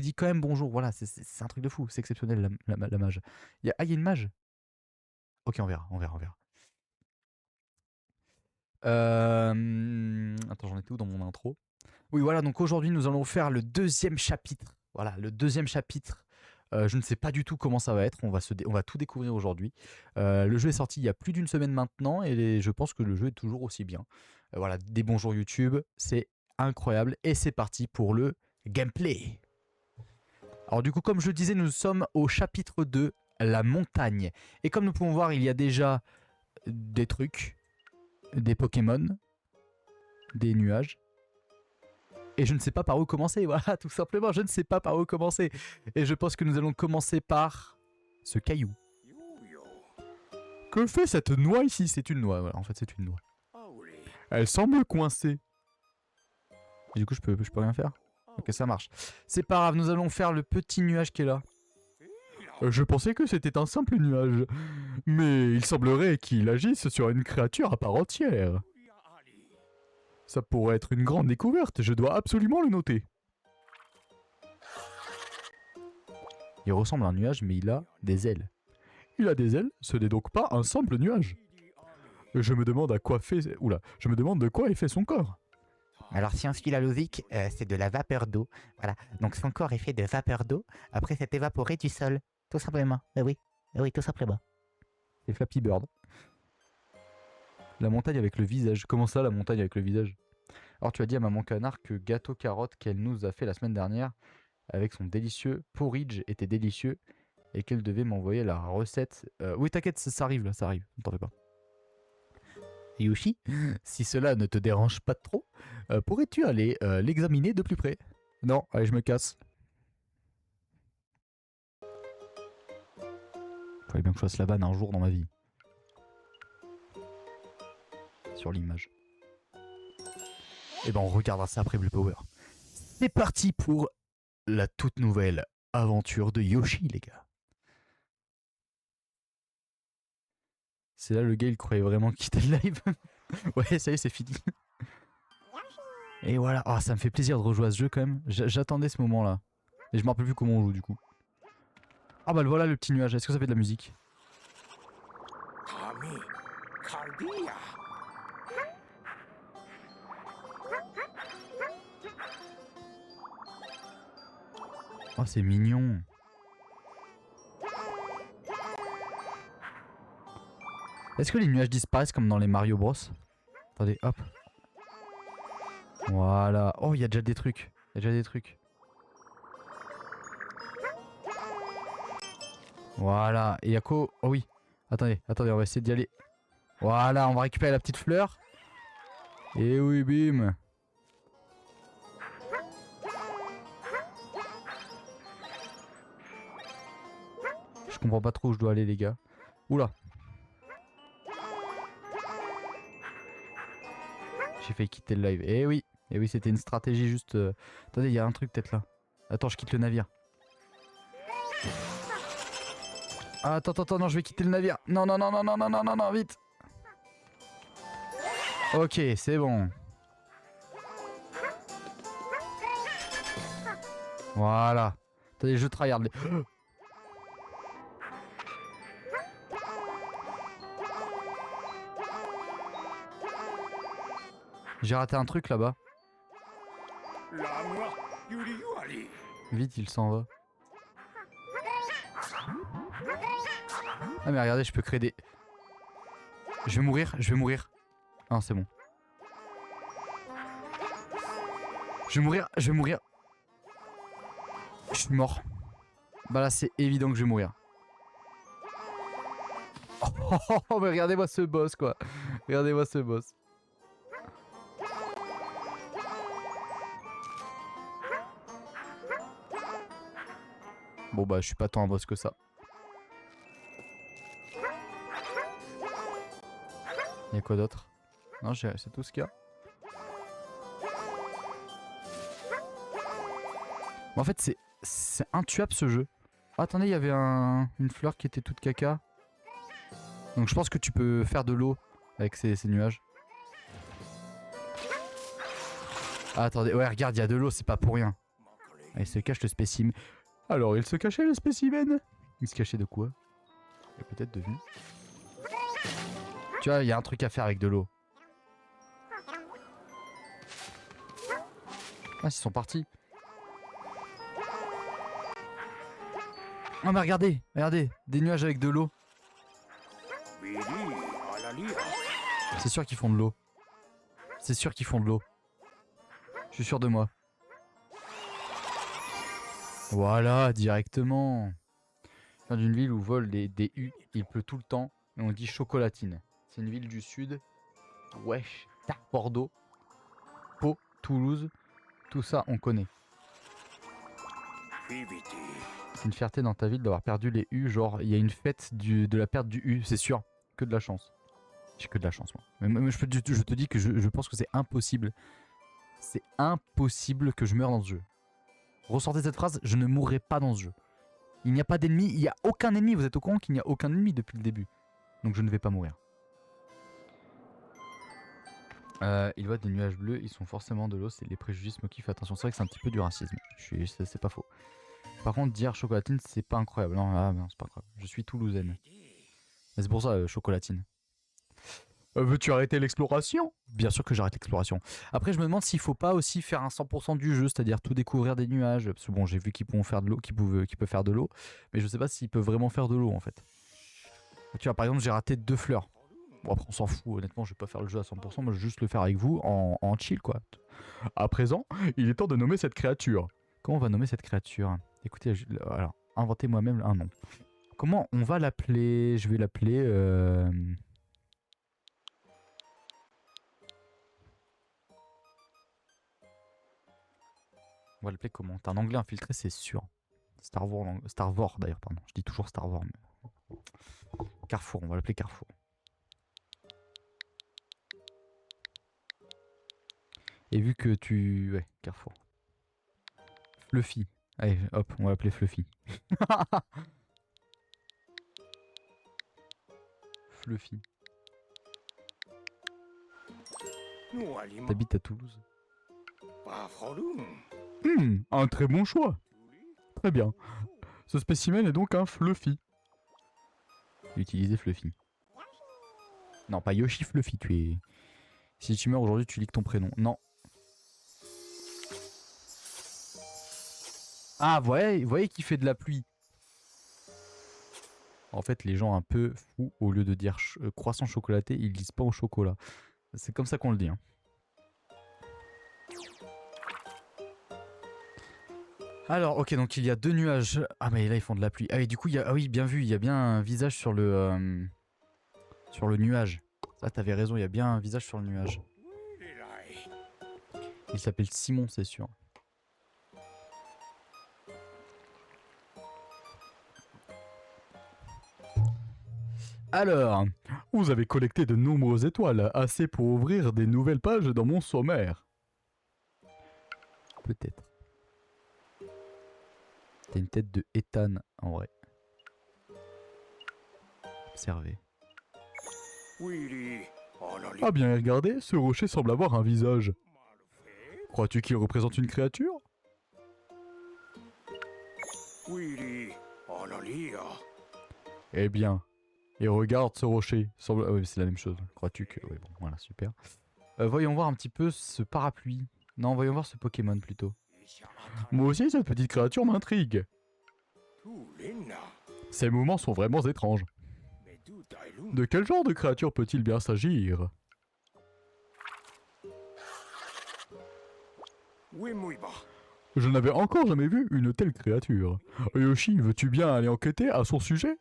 dit quand même bonjour. Voilà, c'est un truc de fou. C'est exceptionnel, la mage. Ah, il y a une mage. Ok, on verra. Attends, j'en étais où dans mon intro? Oui, voilà, donc aujourd'hui, nous allons faire le deuxième chapitre. Voilà, le deuxième chapitre. Je ne sais pas du tout comment ça va être. On va tout découvrir aujourd'hui. Le jeu est sorti il y a plus d'une semaine maintenant et je pense que le jeu est toujours aussi bien. Voilà, des bonjours YouTube, c'est incroyable. Et c'est parti pour le gameplay. Alors du coup, comme je le disais, nous sommes au chapitre 2, la montagne. Et comme nous pouvons voir, il y a déjà des trucs, des Pokémon, des nuages. Et je ne sais pas par où commencer, voilà, tout simplement, je ne sais pas par où commencer. Et je pense que nous allons commencer par ce caillou. Que fait cette noix ici? C'est une noix, voilà, en fait c'est une noix. Elle semble coincée. Et du coup je peux rien faire? Ok, ça marche. C'est pas grave, nous allons faire le petit nuage qui est là. Je pensais que c'était un simple nuage, mais il semblerait qu'il agisse sur une créature à part entière. Ça pourrait être une grande découverte, je dois absolument le noter. Il ressemble à un nuage, mais il a des ailes. Il a des ailes, ce n'est donc pas un simple nuage. Je me demande je me demande de quoi est fait son corps. Alors si on suit la logique, c'est de la vapeur d'eau. Voilà. Donc son corps est fait de vapeur d'eau, après c'est évaporé du sol. Tout simplement. Oui, tout simplement. C'est Flappy Bird. La montagne avec le visage. Comment ça, la montagne avec le visage? Alors tu as dit à maman canard que gâteau carotte qu'elle nous a fait la semaine dernière avec son délicieux porridge était délicieux et qu'elle devait m'envoyer la recette. Oui, t'inquiète, ça arrive là, ça arrive, ne t'en fais pas. Yoshi, si cela ne te dérange pas trop, pourrais-tu aller l'examiner de plus près? Non, allez, je me casse. Fallait bien que je fasse la vanne un jour dans ma vie. Sur l'image. Et ben on regardera ça après Blue Power. C'est parti pour la toute nouvelle aventure de Yoshi, les gars. C'est là le gars, il croyait vraiment quitter le live. Ouais, ça y est, c'est fini. Et voilà, oh, ça me fait plaisir de rejouer à ce jeu quand même. J'attendais ce moment-là. Et je me rappelle plus comment on joue du coup. Ah bah voilà le petit nuage, est-ce que ça fait de la musique? Oh, c'est mignon. Est-ce que les nuages disparaissent comme dans les Mario Bros? Attendez, hop. Voilà. Oh, il y a déjà des trucs. Voilà. Et Yako. Oh oui. Attendez, on va essayer d'y aller. Voilà, on va récupérer la petite fleur. Et oui, bim. Je comprends pas trop où je dois aller, les gars. Oula. J'ai failli quitter le live. Eh oui, c'était une stratégie juste... Attendez, il y a un truc peut-être là. Attends, je quitte le navire. Ah, attends, non, je vais quitter le navire. Non, vite. Ok, c'est bon. Voilà. Attendez, je tryhard. J'ai raté un truc là-bas. Vite, il s'en va. Ah mais regardez, je peux créer des... Je vais mourir. Ah c'est bon. Je vais mourir. Je suis mort. Bah là c'est évident que je vais mourir. Oh mais regardez-moi ce boss quoi. Bon bah je suis pas tant un boss que ça. Y'a quoi d'autre? Non, c'est tout ce qu'il y a. Bon, en fait c'est intuable ce jeu. Oh, attendez, il y avait une fleur qui était toute caca. Donc je pense que tu peux faire de l'eau avec ces nuages. Ah, attendez, ouais regarde, il y a de l'eau, c'est pas pour rien. Il se cache le spécimen. Alors, il se cachait le spécimen. Il se cachait de quoi? Il a peut-être devenu. Tu vois, il y a un truc à faire avec de l'eau. Ah, ils sont partis. Oh mais regardez, regardez, des nuages avec de l'eau. C'est sûr qu'ils font de l'eau. C'est sûr qu'ils font de l'eau. Je suis sûr de moi. Voilà, directement. Je viens d'une ville où volent des hues, il pleut tout le temps, et on dit chocolatine. C'est une ville du sud. Wesh, Bordeaux, Pau, Toulouse, tout ça on connaît. C'est une fierté dans ta ville d'avoir perdu les U, genre il y a une fête de la perte du U, c'est sûr. Que de la chance. J'ai que de la chance moi. Mais je te dis que je pense que c'est impossible. C'est impossible que je meure dans ce jeu. Ressortez cette phrase, je ne mourrai pas dans ce jeu. Il n'y a pas d'ennemi, il n'y a aucun ennemi, vous êtes au courant qu'il n'y a aucun ennemi depuis le début. Donc je ne vais pas mourir. Il voit des nuages bleus, ils sont forcément de l'eau, c'est les préjugés qui font attention. C'est vrai que c'est un petit peu du racisme, c'est pas faux. Par contre, dire chocolatine, c'est pas incroyable. Non, non c'est pas incroyable. Je suis toulousaine. C'est pour ça, chocolatine. Veux-tu arrêter l'exploration? Bien sûr que j'arrête l'exploration. Après, je me demande s'il faut pas aussi faire un 100% du jeu, c'est-à-dire tout découvrir des nuages. Parce que bon, j'ai vu qu'ils peuvent faire de l'eau, qu'ils peuvent faire de l'eau, mais je sais pas s'ils peuvent vraiment faire de l'eau en fait. Tu vois, par exemple, j'ai raté 2 fleurs. Bon, après, on s'en fout, honnêtement, je vais pas faire le jeu à 100%, moi je vais juste le faire avec vous en chill quoi. À présent, il est temps de nommer cette créature. Comment on va nommer cette créature? Écoutez, alors, inventez moi-même un nom. Comment on va l'appeler? Je vais l'appeler. On va l'appeler comment? T'as un anglais infiltré, c'est sûr. Star Wars d'ailleurs, pardon. Je dis toujours Star Wars. Mais... Carrefour, on va l'appeler Carrefour. Et vu que tu... Ouais, Carrefour. Fluffy. Allez, hop, on va l'appeler Fluffy. Fluffy. T'habites à Toulouse? Un très bon choix. Très bien. Ce spécimen est donc un Fluffy. Utilisez Fluffy. Non, pas Yoshi Fluffy, tu es... Si tu meurs aujourd'hui, tu lis que ton prénom. Non. Ah, vous voyez qu'il fait de la pluie. En fait, les gens un peu fous, au lieu de dire croissant chocolaté, ils disent pas au chocolat. C'est comme ça qu'on le dit. Hein. Alors, ok, donc il y a 2 nuages. Ah, mais là, ils font de la pluie. Ah, et du coup, il y a... Ah oui, bien vu, il y a bien un visage sur le nuage. Ça, t'avais raison, il y a bien un visage sur le nuage. Il s'appelle Simon, c'est sûr. Alors, vous avez collecté de nombreuses étoiles, assez pour ouvrir des nouvelles pages dans mon sommaire. Peut-être. T'as une tête de Ethan, en vrai. Observez. Ah bien regardez, ce rocher semble avoir un visage. Crois-tu qu'il représente une créature? Eh bien, et regarde ce rocher. Semble... Ah oui, c'est la même chose. Crois-tu que... Oui, bon, voilà, super. Voyons voir un petit peu ce parapluie. Non, voyons voir ce Pokémon plutôt. Moi aussi, cette petite créature m'intrigue. Ces mouvements sont vraiment étranges. De quel genre de créature peut-il bien s'agir? Je n'avais encore jamais vu une telle créature. Yoshi, veux-tu bien aller enquêter à son sujet?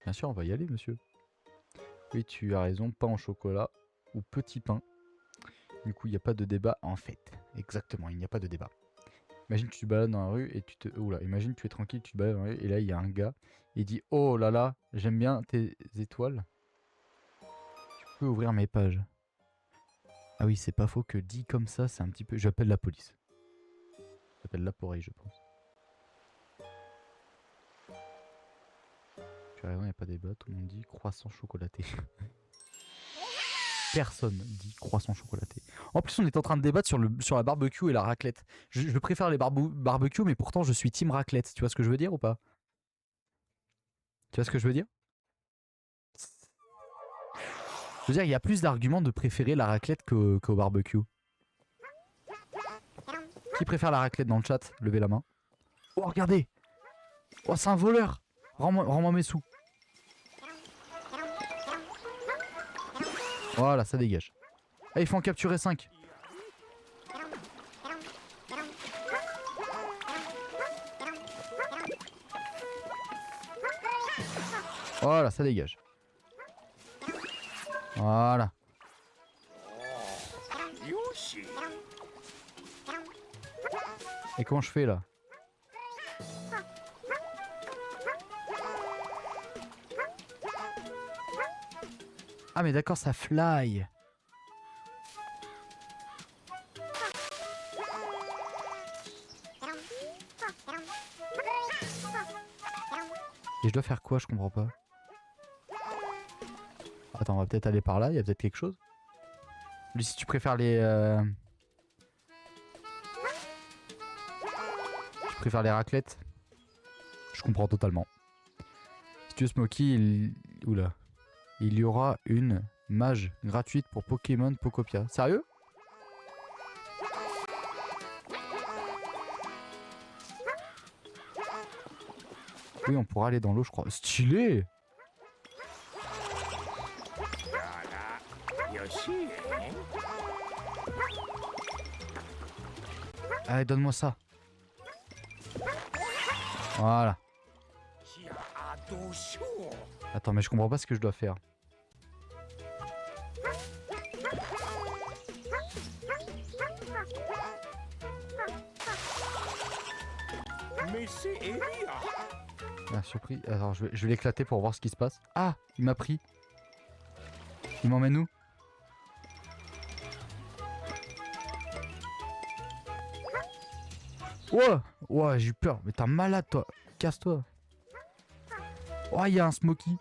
Bien sûr, on va y aller, monsieur. Oui, tu as raison, pain au chocolat ou petit pain. Du coup, il n'y a pas de débat en fait. Exactement, il n'y a pas de débat. Imagine que tu te balades dans la rue et tu te... Oula, imagine que tu es tranquille, tu te balades dans la rue et là, il y a un gars. Il dit « Oh là là, j'aime bien tes étoiles. Tu peux ouvrir mes pages. » Ah oui, c'est pas faux que dit comme ça, c'est un petit peu... J'appelle la police. J'appelle la poreille, je pense. Tu as raison, il n'y a pas de débat. Tout le monde dit croissant chocolaté. Personne dit croissant chocolaté. En plus, on est en train de débattre sur la barbecue et la raclette. Je préfère les barbecues, mais pourtant, je suis team raclette. Tu vois ce que je veux dire ou pas? Tu vois ce que je veux dire? Je veux dire, il y a plus d'arguments de préférer la raclette qu'au barbecue. Qui préfère la raclette dans le chat? Levez la main. Oh, regardez! Oh, c'est un voleur! Rends-moi mes sous. Voilà, ça dégage. Ah, il faut en capturer 5. Voilà, ça dégage. Voilà. Et comment je fais là? Ah mais d'accord, ça fly. Et je dois faire quoi? Je comprends pas. Attends, on va peut-être aller par là, il y a peut-être quelque chose. Lui, si tu préfères les... Tu préfères les raclettes? Je comprends totalement. Si tu veux Smokey, oula. Il y aura une mage gratuite pour Pokémon Pocopia. Sérieux? Oui, on pourra aller dans l'eau, je crois. Stylé! Allez, donne-moi ça. Voilà. Attends, mais je comprends pas ce que je dois faire. Mais c'est Elia. Ah, surpris. Alors, je vais l'éclater pour voir ce qui se passe. Ah, il m'a pris. Il m'emmène où? Ouah, ouah, j'ai eu peur. Mais t'es un malade, toi. Casse-toi. Oh, il y a un Smokey.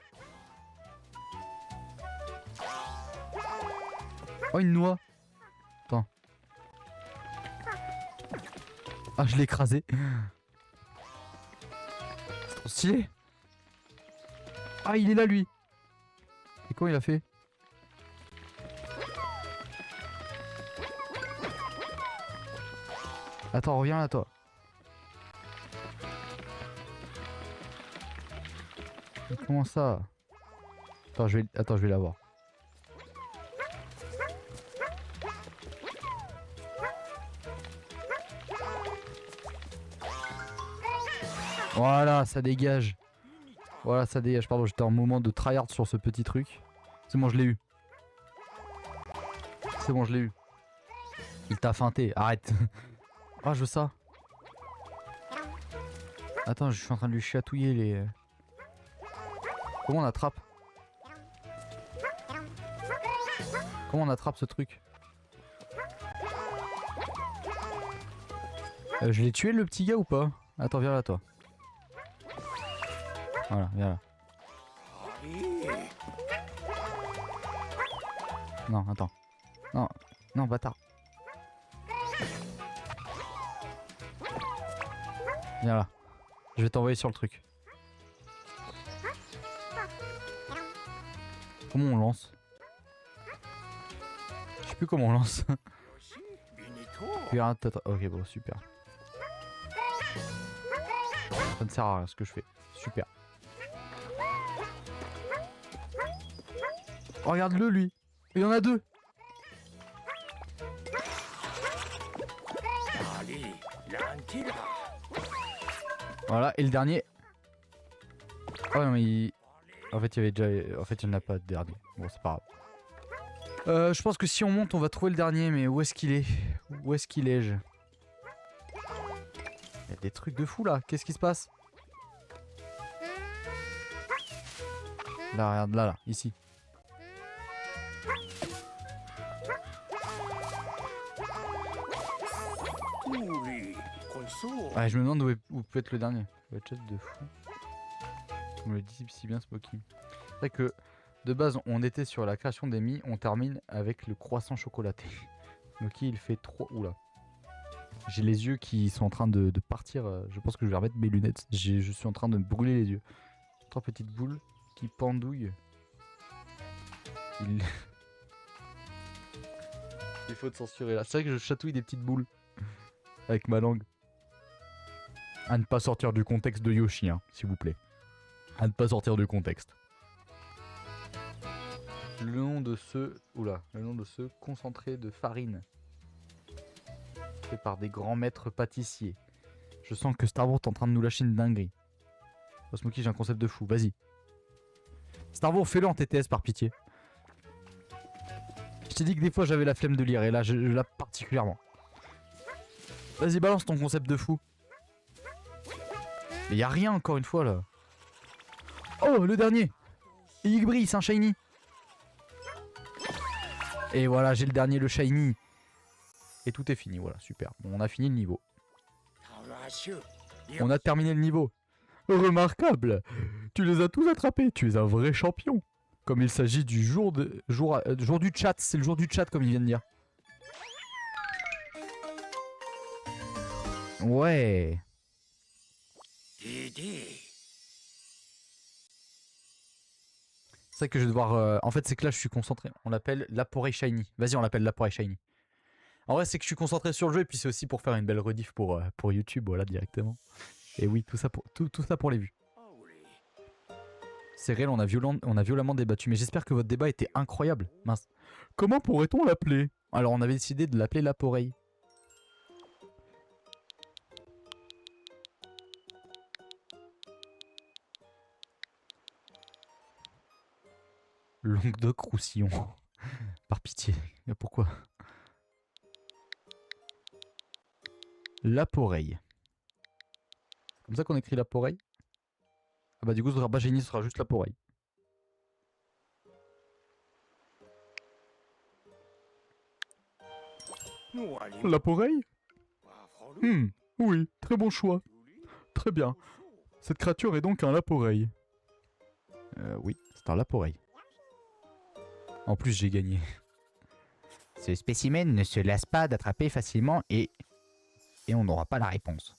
Oh, une noix. Attends. Ah, je l'ai écrasé. C'est trop stylé. Ah, il est là, lui. Et quoi il a fait? Attends, reviens là, toi. Mais comment ça? Attends, je vais l'avoir. Voilà, ça dégage. Voilà, ça dégage. Pardon, j'étais en moment de tryhard sur ce petit truc. C'est bon, je l'ai eu. C'est bon, je l'ai eu. Il t'a feinté. Arrête. Ah, je veux ça. Attends, je suis en train de lui chatouiller les... Comment on attrape? Comment on attrape ce truc? Je l'ai tué le petit gars ou pas? Attends, viens là toi. Voilà, viens là. Non, attends. Non, non, bâtard. Viens là. Je vais t'envoyer sur le truc. Comment on lance? Je sais plus comment on lance. Ok, bon, super. Ça ne sert à rien ce que je fais. Super. Oh, regarde-le, lui. Il y en a deux. Voilà, et le dernier. Oh non, mais il... En fait, il y avait déjà... En fait, il n'y en a pas de dernier. Bon, c'est pas grave. Je pense que si on monte, on va trouver le dernier, mais où est-ce qu'il est? Où est-ce qu'il est, Il y a des trucs de fou, là. Qu'est-ce qui se passe? Là, regarde, là, ici. Ouais, je me demande où peut être le dernier. Ça va être juste de fou. Comme le dit si bien Smokey. C'est vrai que De base, on était sur la création des mie, on termine avec le croissant chocolaté. Moki, il fait trop... Oula. J'ai les yeux qui sont en train de partir. Je pense que je vais remettre mes lunettes. Je suis en train de me brûler les yeux. 3 petites boules qui pendouillent. Il... Il faut te censurer là. C'est vrai que je chatouille des petites boules. Avec ma langue. À ne pas sortir du contexte de Yoshi, hein, s'il vous plaît. À ne pas sortir du contexte. Le nom de ce... Oula. Le nom de ce concentré de farine. Fait par des grands maîtres pâtissiers. Je sens que Star Wars est en train de nous lâcher une dinguerie. Oh, Smokey, j'ai un concept de fou, vas-y. Star Wars, fais-le en TTS par pitié. Je t'ai dit que des fois j'avais la flemme de lire et là je l'ai particulièrement. Vas-y, balance ton concept de fou. Mais y a rien encore une fois là. Oh, le dernier. Et il brille, c'est un shiny. Et voilà, j'ai le dernier, le shiny. Et tout est fini, voilà, super. Bon, on a fini le niveau. On a terminé le niveau. Remarquable. Tu les as tous attrapés, tu es un vrai champion. Comme il s'agit du jour du chat, c'est le jour du chat comme il vient de dire. Ouais. C'est vrai que je vais devoir... En fait, c'est que là, je suis concentré. On l'appelle l'Aporé Shiny. Vas-y, on l'appelle l'Aporé Shiny. En vrai, c'est que je suis concentré sur le jeu et puis c'est aussi pour faire une belle rediff pour YouTube, voilà, directement. Et oui, tout ça pour les vues. C'est réel, on a violemment débattu, mais j'espère que votre débat était incroyable. Mince. Comment pourrait-on l'appeler? Alors, on avait décidé de l'appeler l'Aporé. Languedoc-Roussillon. Par pitié. Mais pourquoi? L'Aporeille. C'est comme ça qu'on écrit l'Aporeille? Ah bah du coup ce sera pas génie, ce sera juste l'Aporeille. L'Aporeille? Oui, très bon choix. Très bien. Cette créature est donc un Laporeille. Oui, c'est un Laporeille. En plus j'ai gagné. Ce spécimen ne se lasse pas d'attraper facilement et on n'aura pas la réponse.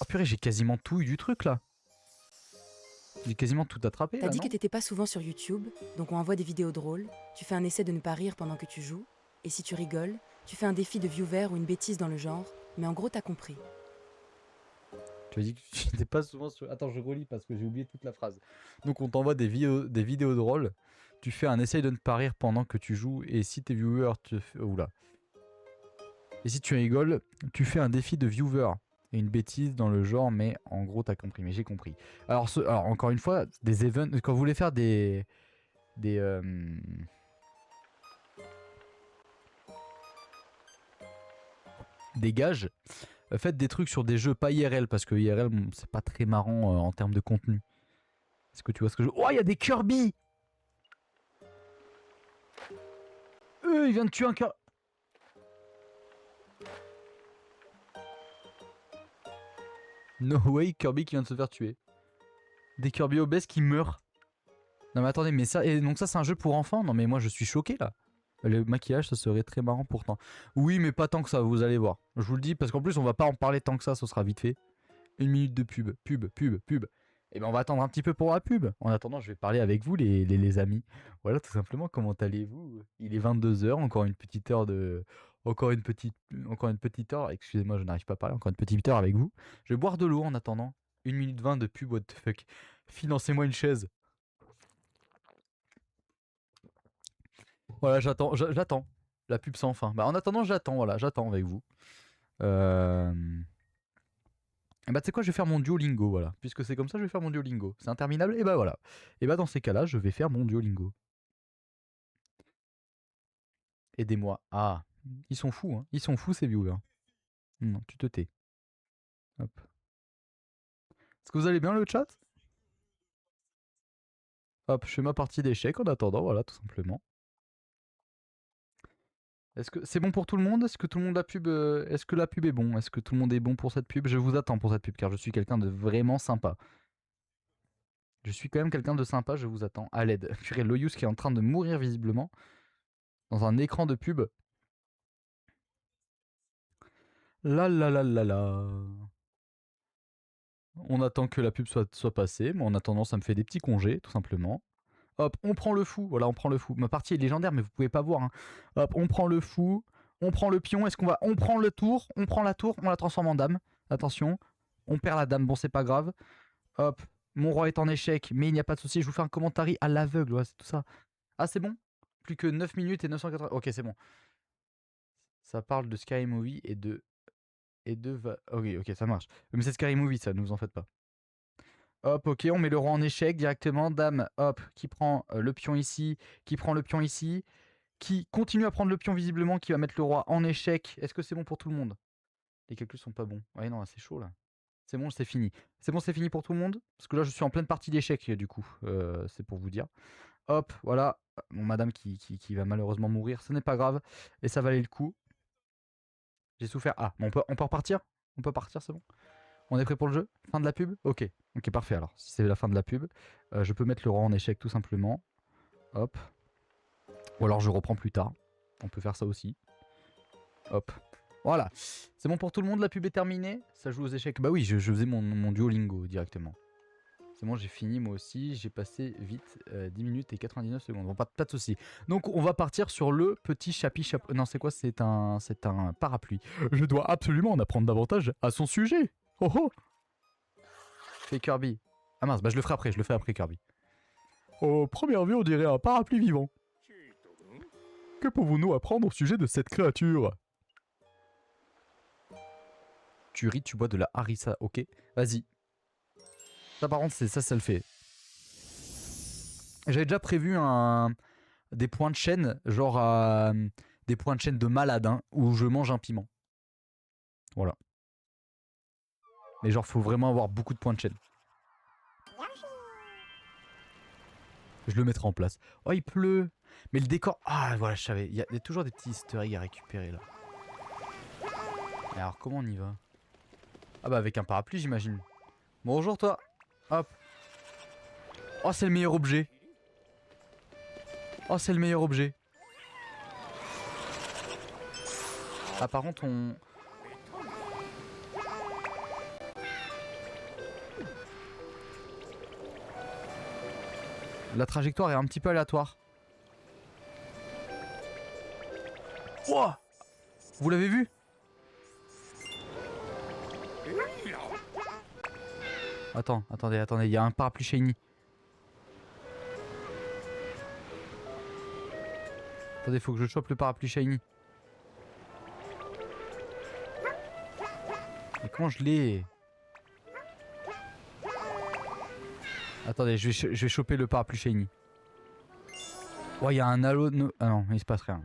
Oh purée, j'ai quasiment tout eu du truc là. J'ai quasiment tout attrapé. T'as là, dit non que t'étais pas souvent sur YouTube, donc on envoie des vidéos drôles, tu fais un essai de ne pas rire pendant que tu joues, et si tu rigoles, tu fais un défi de viewer ou une bêtise dans le genre, mais en gros t'as compris. Tu as dit que tu n'étais pas souvent sur... Attends, je relis parce que j'ai oublié toute la phrase. Donc on t'envoie des vidéos drôles, tu fais un essai de ne pas rire pendant que tu joues, et si tes viewers te... Oula. Et si tu rigoles, tu fais un défi de viewer. Et une bêtise dans le genre, mais en gros t'as compris, mais j'ai compris. Alors, alors encore une fois, des events, quand vous voulez faire des gages, faites des trucs sur des jeux pas IRL, parce que IRL bon, c'est pas très marrant en termes de contenu. Est-ce que tu vois ce que je... Oh, il y a des Kirby. Il vient de tuer un Kirby. No way, Kirby qui vient de se faire tuer. Des Kirby obèses qui meurent. Non mais attendez, mais ça... Et donc ça c'est un jeu pour enfants? Non mais moi je suis choqué là. Le maquillage ça serait très marrant pourtant. Oui mais pas tant que ça, vous allez voir. Je vous le dis parce qu'en plus on va pas en parler tant que ça sera vite fait. 1 minute de pub. Et ben on va attendre un petit peu pour la pub. En attendant je vais parler avec vous les amis. Voilà tout simplement, comment allez-vous? Il est 22 h, encore une petite heure de... Encore une petite heure, excusez-moi je n'arrive pas à parler, encore une petite heure avec vous. Je vais boire de l'eau en attendant. 1 minute 20 de pub, what the fuck. Financez-moi une chaise. Voilà, j'attends. La pub sans fin. Bah en attendant, j'attends avec vous. Bah tu sais quoi, je vais faire mon Duolingo, voilà. Puisque c'est comme ça, je vais faire mon Duolingo. C'est interminable, et bah voilà. Et bah dans ces cas-là, je vais faire mon Duolingo. Aidez-moi. Ah, ils sont fous, hein. Ils sont fous ces viewers. Non, tu te tais. Hop. Est-ce que vous allez bien le chat? Hop, je fais ma partie d'échecs en attendant, voilà, tout simplement. Est-ce que c'est bon pour tout le monde? Est-ce que tout le monde la pub est-ce que la pub est bon? Est-ce que tout le monde est bon pour cette pub? Je vous attends pour cette pub car je suis quelqu'un de vraiment sympa. Je suis quand même quelqu'un de sympa, je vous attends. À l'aide. Purée, Loyus qui est en train de mourir visiblement. Dans un écran de pub. La la la la la. On attend que la pub soit passée. Moi, en attendant, ça me fait des petits congés, tout simplement. Hop, on prend le fou. Voilà, on prend le fou. Ma partie est légendaire, mais vous pouvez pas voir. Hein. Hop, on prend le fou. On prend le pion. Est-ce qu'on va... On prend le tour. On prend la tour. On la transforme en dame. Attention. On perd la dame. Bon, c'est pas grave. Hop. Mon roi est en échec, mais il n'y a pas de souci. Je vous fais un commentaire à l'aveugle. Ouais, c'est tout ça. Ah, c'est bon? Plus que 9 minutes et 980. Ok, c'est bon. Ça parle de Sky Movie et de... Ok, ok, ça marche. Mais c'est Sky Movie, ça, ne vous en faites pas. Hop, ok, on met le roi en échec directement. Dame, hop, qui prend le pion ici, qui prend le pion ici, qui continue à prendre le pion visiblement, qui va mettre le roi en échec. Est-ce que c'est bon pour tout le monde? Les calculs sont pas bons. Ouais, non, c'est chaud là. C'est bon, c'est fini. C'est bon, c'est fini pour tout le monde? Parce que là, je suis en pleine partie d'échec, du coup. C'est pour vous dire. Hop, voilà. Bon, madame qui va malheureusement mourir, ce n'est pas grave. Et ça valait le coup. J'ai souffert. Ah, bon, on peut repartir? On peut partir, c'est bon? On est prêt pour le jeu? Fin de la pub? Ok. Ok, parfait alors. Si c'est la fin de la pub, je peux mettre le roi en échec tout simplement. Hop. Ou alors je reprends plus tard. On peut faire ça aussi. Hop. Voilà. C'est bon pour tout le monde, la pub est terminée. Ça joue aux échecs. Bah oui, je faisais mon Duolingo directement. C'est bon, j'ai fini moi aussi. J'ai passé vite 10 minutes et 99 secondes. Bon, pas de soucis. Donc on va partir sur le petit chapitre. Non, c'est quoi? C'est un parapluie. Je dois absolument en apprendre davantage à son sujet. Oh oh. Fais Kirby. Ah mince, bah je le ferai après Kirby. Au première vue, on dirait un parapluie vivant. Que pouvons-nous apprendre au sujet de cette créature? Tu ris, tu bois de la harissa, ok. Vas-y. Ça par contre, ça le fait. J'avais déjà prévu des points de chaîne, genre des points de chaîne de malade, hein, où je mange un piment. Voilà. Mais genre, faut vraiment avoir beaucoup de points de chaîne. Je le mettrai en place. Oh, il pleut. Mais le décor... Ah, voilà, je savais. Il y a toujours des petits easter eggs à récupérer, là. Et alors, comment on y va? Ah bah, avec un parapluie, j'imagine. Bonjour, toi. Hop. Oh, c'est le meilleur objet. Oh, c'est le meilleur objet. Ah, par contre, on... La trajectoire est un petit peu aléatoire. Wouah! Vous l'avez vu? Attendez, il y a un parapluie shiny. Attendez, faut que je chope le parapluie shiny. Mais comment je l'ai? Attendez, je vais choper le parapluie shiny. Oh, il y a un halo de... Ah non, il se passe rien.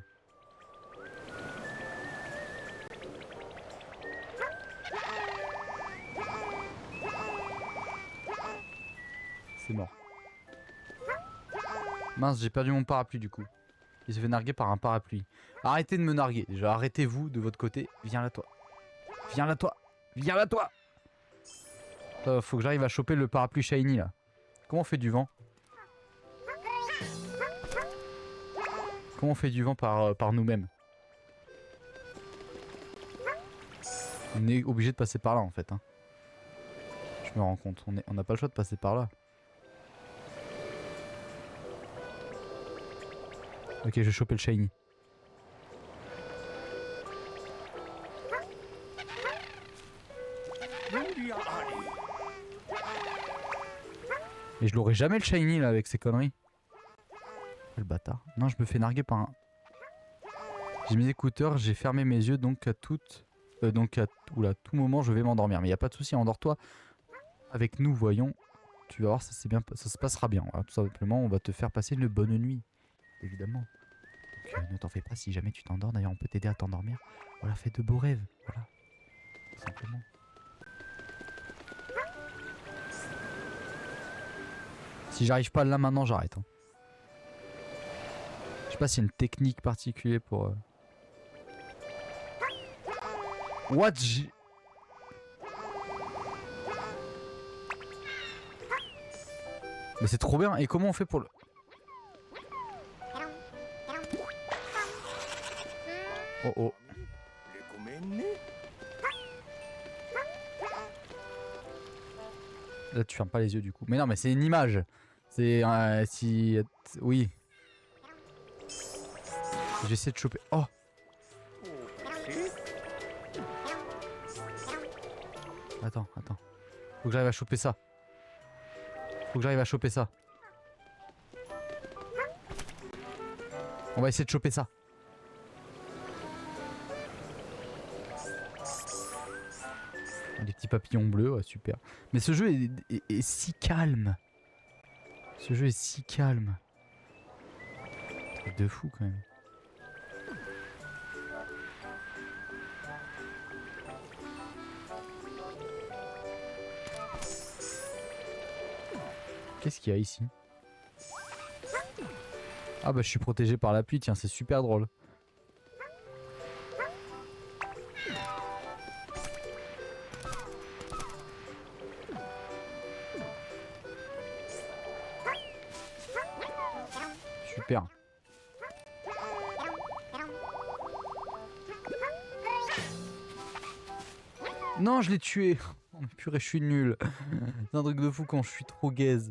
C'est mort. Mince, j'ai perdu mon parapluie du coup. Il se fait narguer par un parapluie. Arrêtez de me narguer. Déjà, arrêtez-vous de votre côté. Viens là, toi. Viens là, toi. Viens là, toi. Faut que j'arrive à choper le parapluie shiny là. Comment on fait du vent? Comment on fait du vent par nous-mêmes? On est obligé de passer par là en fait. Hein. Je me rends compte. On n'a pas le choix de passer par là. Ok, je vais choper le shiny. Mais je l'aurai jamais le shiny là avec ces conneries. Quel bâtard. Non, je me fais narguer par un... J'ai mes écouteurs, j'ai fermé mes yeux, donc à toute... Oula, tout moment je vais m'endormir. Mais y a pas de souci, endors-toi avec nous, voyons. Tu vas voir, ça se passera bien. Voilà, tout simplement, on va te faire passer une bonne nuit. Évidemment. Donc, ne t'en fais pas si jamais tu t'endors. D'ailleurs, on peut t'aider à t'endormir. Voilà, fais de beaux rêves. Voilà. Tout simplement. Si j'arrive pas là maintenant, j'arrête. Hein. Je sais pas s'il y a une technique particulière pour... What? Mais c'est trop bien. Et comment on fait pour le... Oh oh. Là tu fermes pas les yeux du coup. Mais non mais c'est une image. C'est... si... Oui. J'essaie de choper... Oh. Attends. Faut que j'arrive à choper ça. On va essayer de choper ça. Des petits papillons bleus, ouais, super. Mais ce jeu est si calme. Truc de fou quand même. Qu'est-ce qu'il y a ici? Ah bah je suis protégé par la pluie, tiens, c'est super drôle. Super. Non, je l'ai tué. Oh purée, je suis nul. C'est un truc de fou quand je suis trop gaze.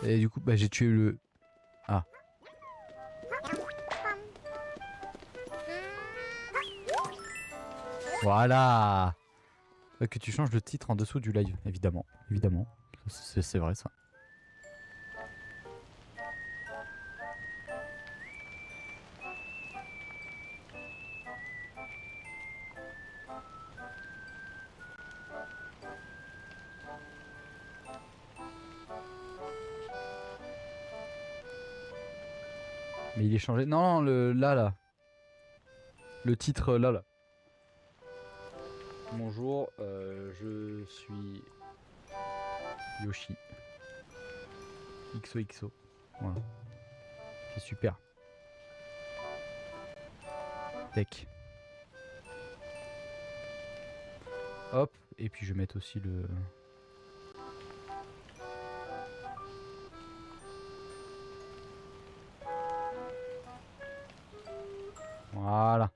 Et du coup, bah j'ai tué le... Ah. Voilà. Que tu changes le titre en dessous du live, évidemment. C'est vrai ça. Mais il est changé. Non, là. Le titre là. Bonjour, je suis Yoshi. XOXO. Voilà. C'est super. Tech. Hop, et puis je vais mettre aussi le... Voilà.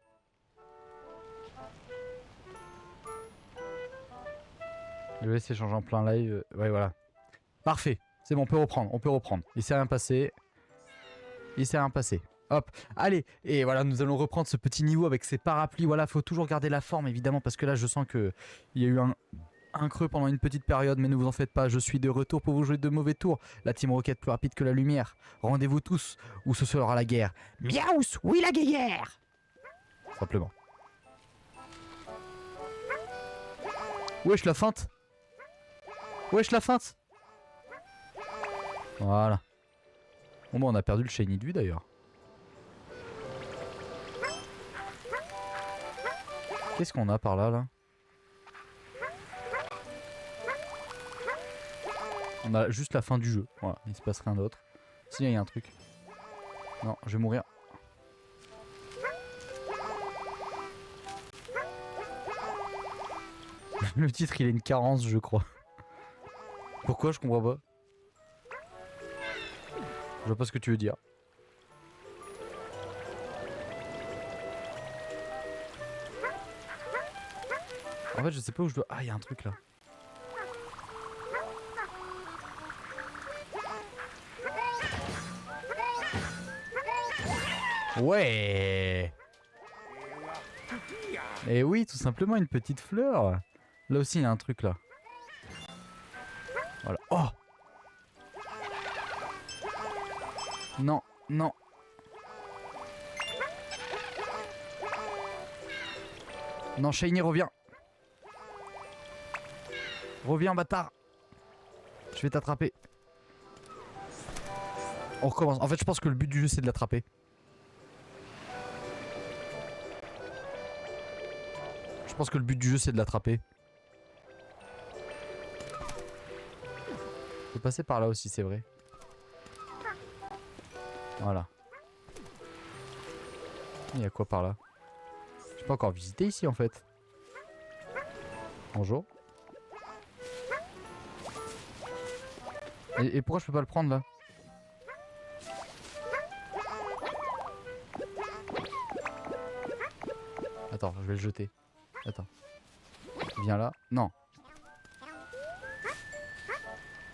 Je vais essayer de changer en plein live. Ouais, voilà. Parfait. C'est bon, on peut reprendre. Il s'est rien passé. Hop, allez. Et voilà, nous allons reprendre ce petit niveau avec ces parapluies. Voilà, faut toujours garder la forme, évidemment, parce que là, je sens que il y a eu un creux pendant une petite période, mais ne vous en faites pas, je suis de retour pour vous jouer de mauvais tours. La Team Rocket plus rapide que la lumière. Rendez-vous tous, ou ce sera la guerre. Miaus, oui la guerre. Simplement. Wesh la feinte. Voilà. Bon bah on a perdu le shiny de vue d'ailleurs. Qu'est-ce qu'on a par là On a juste la fin du jeu. Voilà, il se passe rien d'autre. Si, il y a un truc. Non, je vais mourir. Le titre il a une carence je crois. Pourquoi je comprends pas. Je vois pas ce que tu veux dire. En fait je sais pas où je dois... Ah il y a un truc là. Ouais. Et oui tout simplement une petite fleur. Là aussi il y a un truc là. Voilà. Oh. Non, non. Non, Shiny, reviens. Reviens, bâtard. Je vais t'attraper. On recommence. En fait, je pense que le but du jeu, c'est de l'attraper. Je pense que le but du jeu, c'est de l'attraper. Je peux passer par là aussi, c'est vrai. Voilà. Il y a quoi par là? J'ai pas encore visité ici en fait. Bonjour. Et pourquoi je peux pas le prendre là? Attends, je vais le jeter. Attends. Viens là. Non.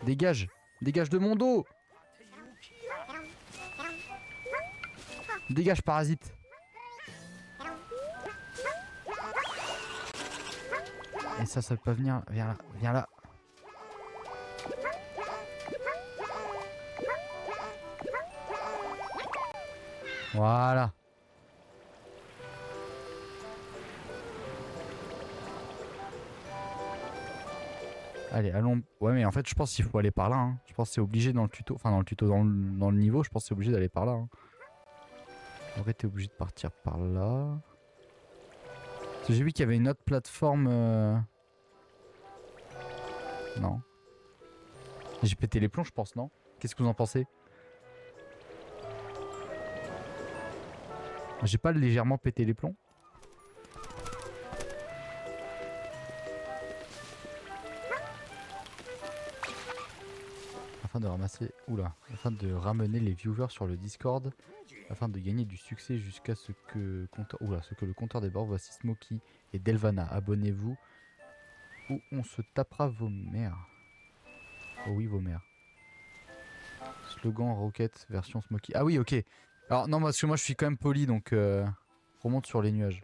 Dégage. Dégage de mon dos. Dégage, parasite. Et ça peut pas venir. Viens là. Viens là. Voilà. Allez, allons. Ouais, mais en fait, je pense qu'il faut aller par là. Hein. Je pense que c'est obligé dans le tuto. Enfin, dans le tuto, dans le niveau, je pense que c'est obligé d'aller par là. Hein. En vrai, t'es obligé de partir par là. Parce que j'ai vu qu'il y avait une autre plateforme. Non. J'ai pété les plombs, je pense, non? Qu'est-ce que vous en pensez? J'ai pas légèrement pété les plombs? Afin de ramasser... Oula. Afin de ramener les viewers sur le Discord. Afin de gagner du succès jusqu'à ce que... ce que le compteur déborde. Voici Smokey et Delvana. Abonnez-vous. Ou on se tapera vos mères. Oh oui, vos mères. Slogan Rocket version Smokey. Ah oui, ok. Alors non, parce que moi je suis quand même poli, donc remonte sur les nuages.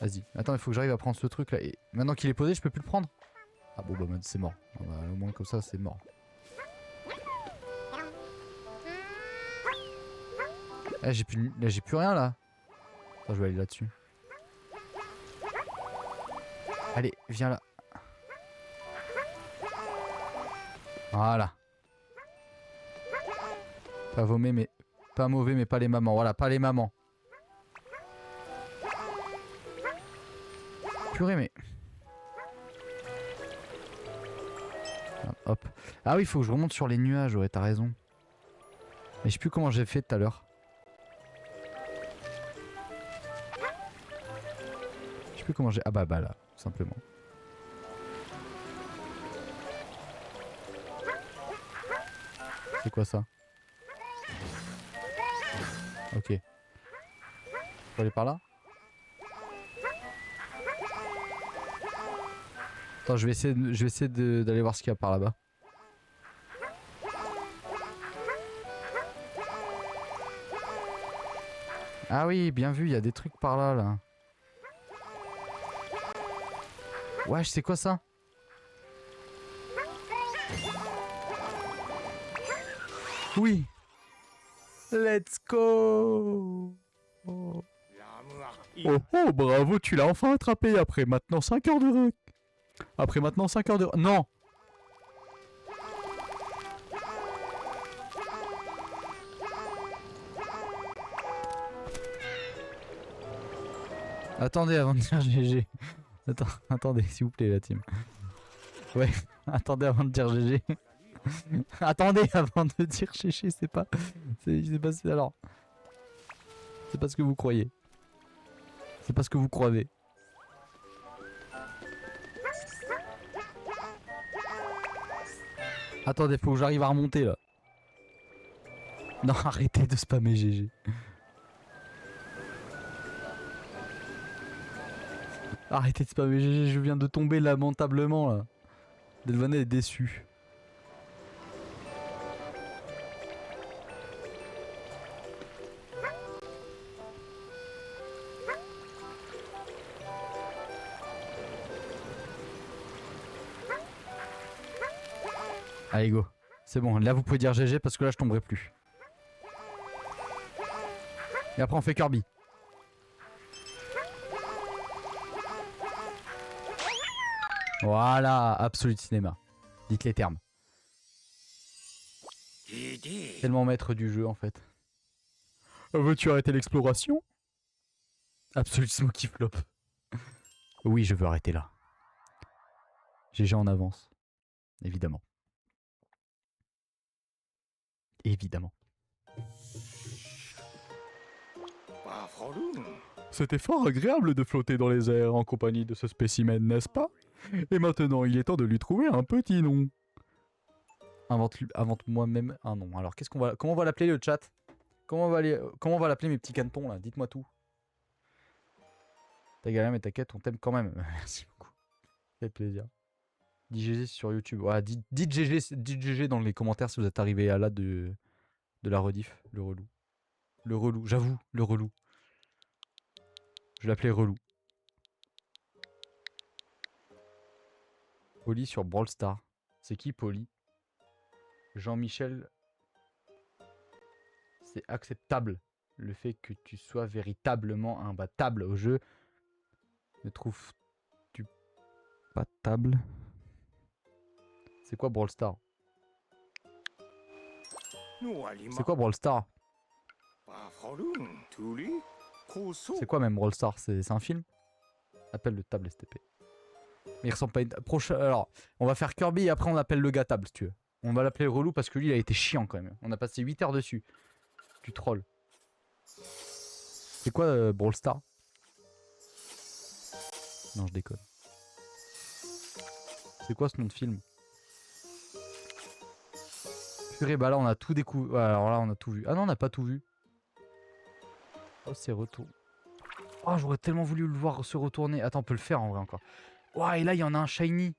Vas-y. Attends, il faut que j'arrive à prendre ce truc là. Et maintenant qu'il est posé, je peux plus le prendre? Ah bon, bah c'est mort. Ah, bah, au moins comme ça, c'est mort. Ah, j'ai plus rien là. Attends, je vais aller là-dessus. Allez, viens là. Voilà. Pas mauvais, mais pas mauvais, mais pas les mamans. Voilà, pas les mamans. Purée, mais... Hop. Ah oui, il faut que je remonte sur les nuages. Ouais, t'as raison. Mais je sais plus comment j'ai fait tout à l'heure. Je sais plus comment j'ai... Ah bah là, tout simplement. C'est quoi ça? Ok. Faut aller par là? Attends, je vais essayer d'aller voir ce qu'il y a par là-bas. Ah oui, bien vu, il y a des trucs par là, là. Wesh, c'est quoi ça? Oui. Let's go. Oh. Oh, bravo, tu l'as enfin attrapé après maintenant 5 heures de rec. Après maintenant 5 heures de... Non. Attendez avant de dire GG. Attendez, s'il vous plaît, la team. Ouais, attendez avant de dire GG. Attendez avant de dire GG, c'est pas... C'est pas... Alors... C'est pas ce que vous croyez. C'est pas ce que vous croyez. Attendez, faut que j'arrive à remonter là. Non, arrêtez de spammer GG. Arrêtez de spammer GG, je viens de tomber lamentablement là. Delvana est déçu. Allez go, c'est bon, là vous pouvez dire GG parce que là je tomberai plus. Et après on fait Kirby. Voilà, Absolute Cinéma. Dites les termes. Tellement maître du jeu en fait. Veux-tu arrêter l'exploration? Absolute Smokey Flop. Oui, je veux arrêter là. GG en avance. Évidemment. Évidemment. C'était fort agréable de flotter dans les airs en compagnie de ce spécimen, n'est-ce pas? Et maintenant, il est temps de lui trouver un petit nom. Invente moi-même un nom. Alors, comment on va l'appeler le chat? Comment on va l'appeler mes petits canetons là? Dites-moi tout. Ta galère mais t'inquiète, on t'aime quand même. Merci beaucoup. Ça fait plaisir. Dis GG sur YouTube. Ouais, dites GG dans les commentaires si vous êtes arrivé à là de la rediff. Le relou. Le relou, j'avoue, le relou. Je l'appelais relou. Poli sur Brawl Stars. C'est qui Poli? Jean-Michel. C'est acceptable. Le fait que tu sois véritablement imbattable au jeu. Ne trouves-tu pas table? C'est quoi Brawl Stars? C'est quoi Brawl Stars? C'est quoi même Brawl Stars? C'est un film? Appelle le table STP. Mais il ressemble pas à une... Prochain... Alors, on va faire Kirby et après on appelle le gars table si tu veux. On va l'appeler relou parce que lui il a été chiant quand même. On a passé 8 heures dessus. Tu trolls. C'est quoi Brawl Stars? Non, je déconne. C'est quoi ce nom de film? Purée, bah là on a tout découvert. Ouais, alors là on a tout vu. Ah non, on n'a pas tout vu. Oh, c'est retour. Oh, j'aurais tellement voulu le voir se retourner. Attends, on peut le faire en vrai encore. Oh, et là il y en a un shiny.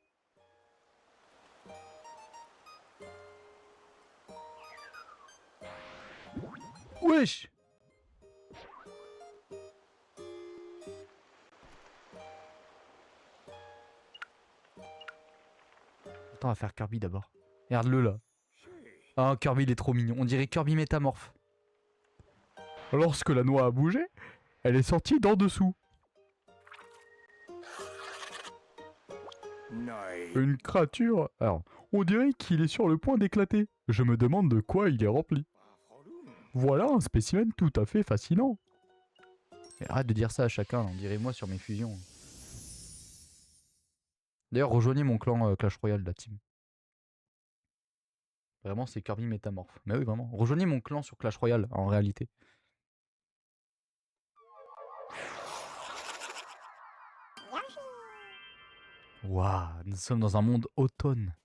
Wesh! Attends, on va faire Kirby d'abord. Regarde-le là. Ah, Kirby il est trop mignon. On dirait Kirby métamorphe. Lorsque la noix a bougé, elle est sortie d'en dessous. Une créature. Alors, on dirait qu'il est sur le point d'éclater. Je me demande de quoi il est rempli. Voilà un spécimen tout à fait fascinant. Mais arrête de dire ça à chacun, on dirait moi sur mes fusions. D'ailleurs, rejoignez mon clan Clash Royale de la team. Vraiment, c'est Kirby métamorphe. Mais oui, vraiment. Rejoignez mon clan sur Clash Royale, en réalité. Waouh, nous sommes dans un monde automne.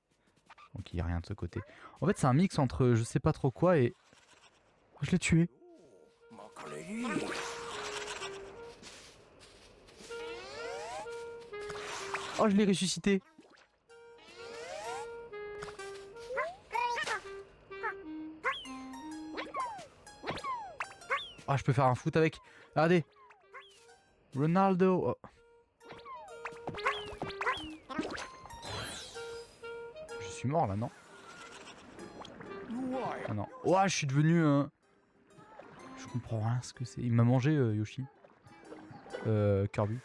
Donc il n'y a rien de ce côté. En fait, c'est un mix entre je sais pas trop quoi et... Oh, je l'ai tué. Oh, je l'ai ressuscité. Oh, je peux faire un foot avec. Regardez. Ronaldo. Oh. Je suis mort là, non? Ah non. Oh, je suis devenu un... Je comprends rien ce que c'est. Il m'a mangé Yoshi. Kirby.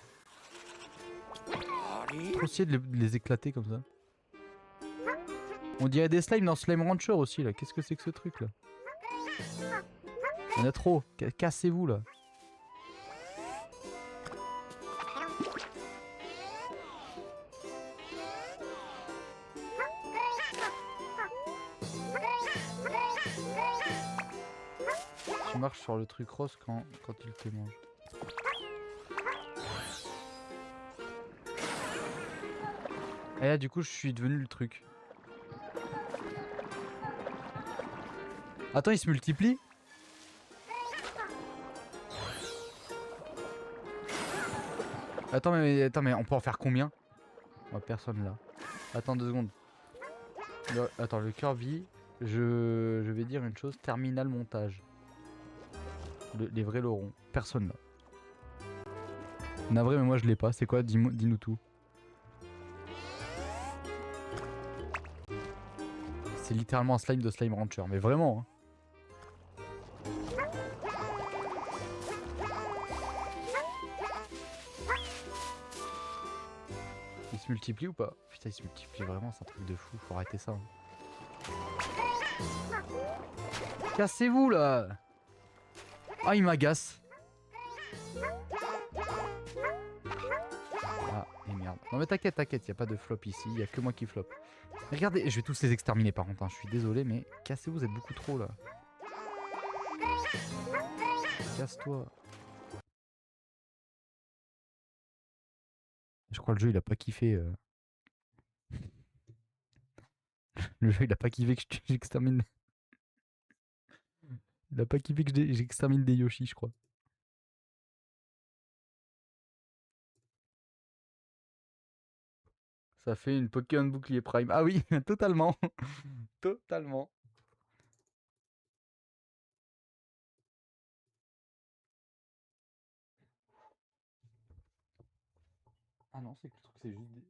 Trop stylé de les éclater comme ça. On dirait des slimes dans Slime Rancher aussi là. Qu'est-ce que c'est que ce truc là? Il y en a trop. Cassez-vous là. Tu marches sur le truc rose quand il te mange. Et là du coup je suis devenu le truc. Attends, il se multiplie? Attends mais on peut en faire combien? Oh, personne là. Attends 2 secondes. Attends, le Kirby, je vais dire une chose, terminal montage. Les vrais l'auront. Personne là. Navré mais moi je l'ai pas. C'est quoi? Dis-nous tout. C'est littéralement un slime de Slime Rancher. Mais vraiment hein. Il se multiplie ou pas? Putain il se multiplie vraiment, c'est un truc de fou. Faut arrêter ça. Hein. Cassez-vous là! Ah il m'agace. Ah et merde. Non mais t'inquiète, y a pas de flop ici, y a que moi qui flop. Regardez, je vais tous les exterminer par contre, hein. Je suis désolé mais cassez-vous, vous êtes beaucoup trop là. Casse-toi. Je crois que le jeu il a pas kiffé. Le jeu, il a pas kiffé que j'extermine. Il a pas kiffé que j'extermine des Yoshi, je crois. Ça fait une Pokémon bouclier Prime. Ah oui, totalement. Totalement. Ah non, c'est que le truc, c'est juste des...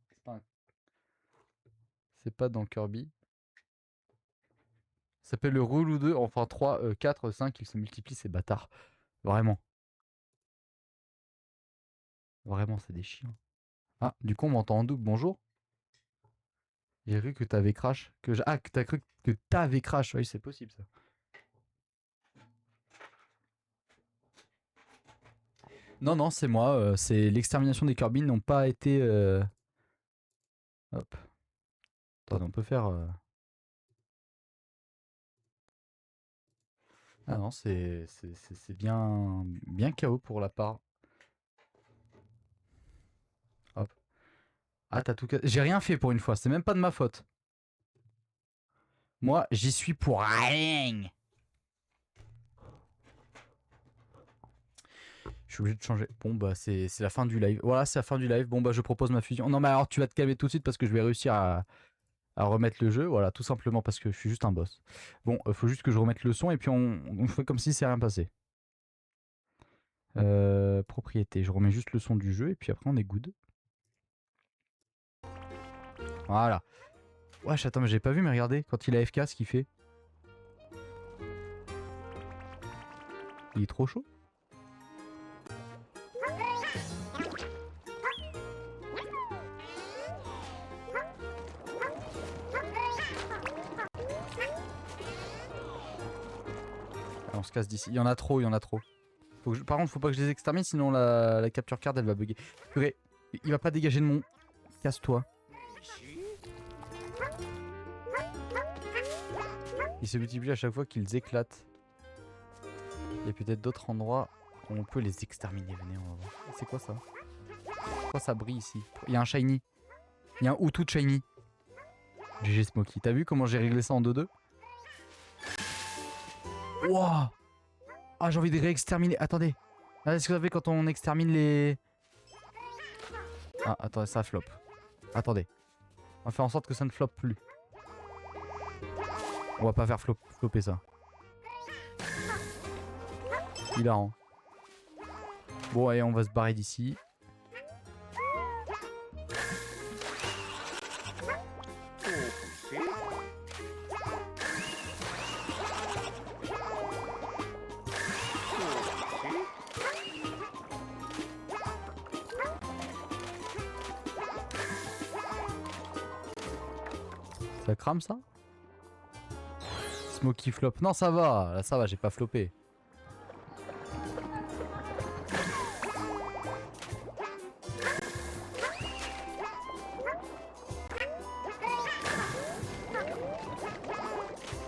C'est pas, c'est pas dans Kirby. Ça s'appelle le roule ou 2, enfin 3, 4, 5, ils se multiplient, ces bâtards. Vraiment. Vraiment, c'est des chiens. Ah, du coup, on m'entend en double. Bonjour. J'ai cru que t'avais crash. Ah, que t'as cru que t'avais crash. Oui, c'est possible ça. Non, non, c'est moi. C'est l'extermination des Kirby n'ont pas été. Hop. Attendez, on peut faire. Ah non, c'est bien, bien KO pour la part. Hop. Ah, t'as tout. J'ai rien fait pour une fois. C'est même pas de ma faute. Moi, j'y suis pour rien. Je suis obligé de changer. Bon, bah, c'est la fin du live. Voilà, c'est la fin du live. Bon, bah, je propose ma fusion. Non, mais alors, tu vas te calmer tout de suite parce que je vais réussir à remettre le jeu. Voilà, tout simplement parce que je suis juste un boss. Bon, faut juste que je remette le son et puis on fait comme si c'est rien passé. Propriété. Je remets juste le son du jeu et puis après, on est good. Voilà. Wesh, attends, mais j'ai pas vu, mais regardez, quand il a FK, ce qu'il fait. Il est trop chaud. On se casse d'ici. Il y en a trop, il y en a trop. Par contre, faut pas que je les extermine, sinon la capture card elle va bugger. Purée, il va pas dégager de mon. Casse-toi. Ils se multiplient à chaque fois qu'ils éclatent. Il y a peut-être d'autres endroits où on peut les exterminer. Venez, on va voir. C'est quoi ça? Pourquoi ça brille ici? Il y a un shiny. Il y a un Outou de shiny. GG Smokey. T'as vu comment j'ai réglé ça en 2-2? Wouah! Ah, j'ai envie de réexterminer. Attendez. Regardez ce que ça fait quand on extermine les... Ah, attendez, ça flop. Attendez. On va faire en sorte que ça ne floppe plus. On va pas faire flopper ça. Hilarant. Bon, allez, on va se barrer d'ici. Ça crame ça? Smokey flop. Non, ça va. Là, ça va, j'ai pas floppé.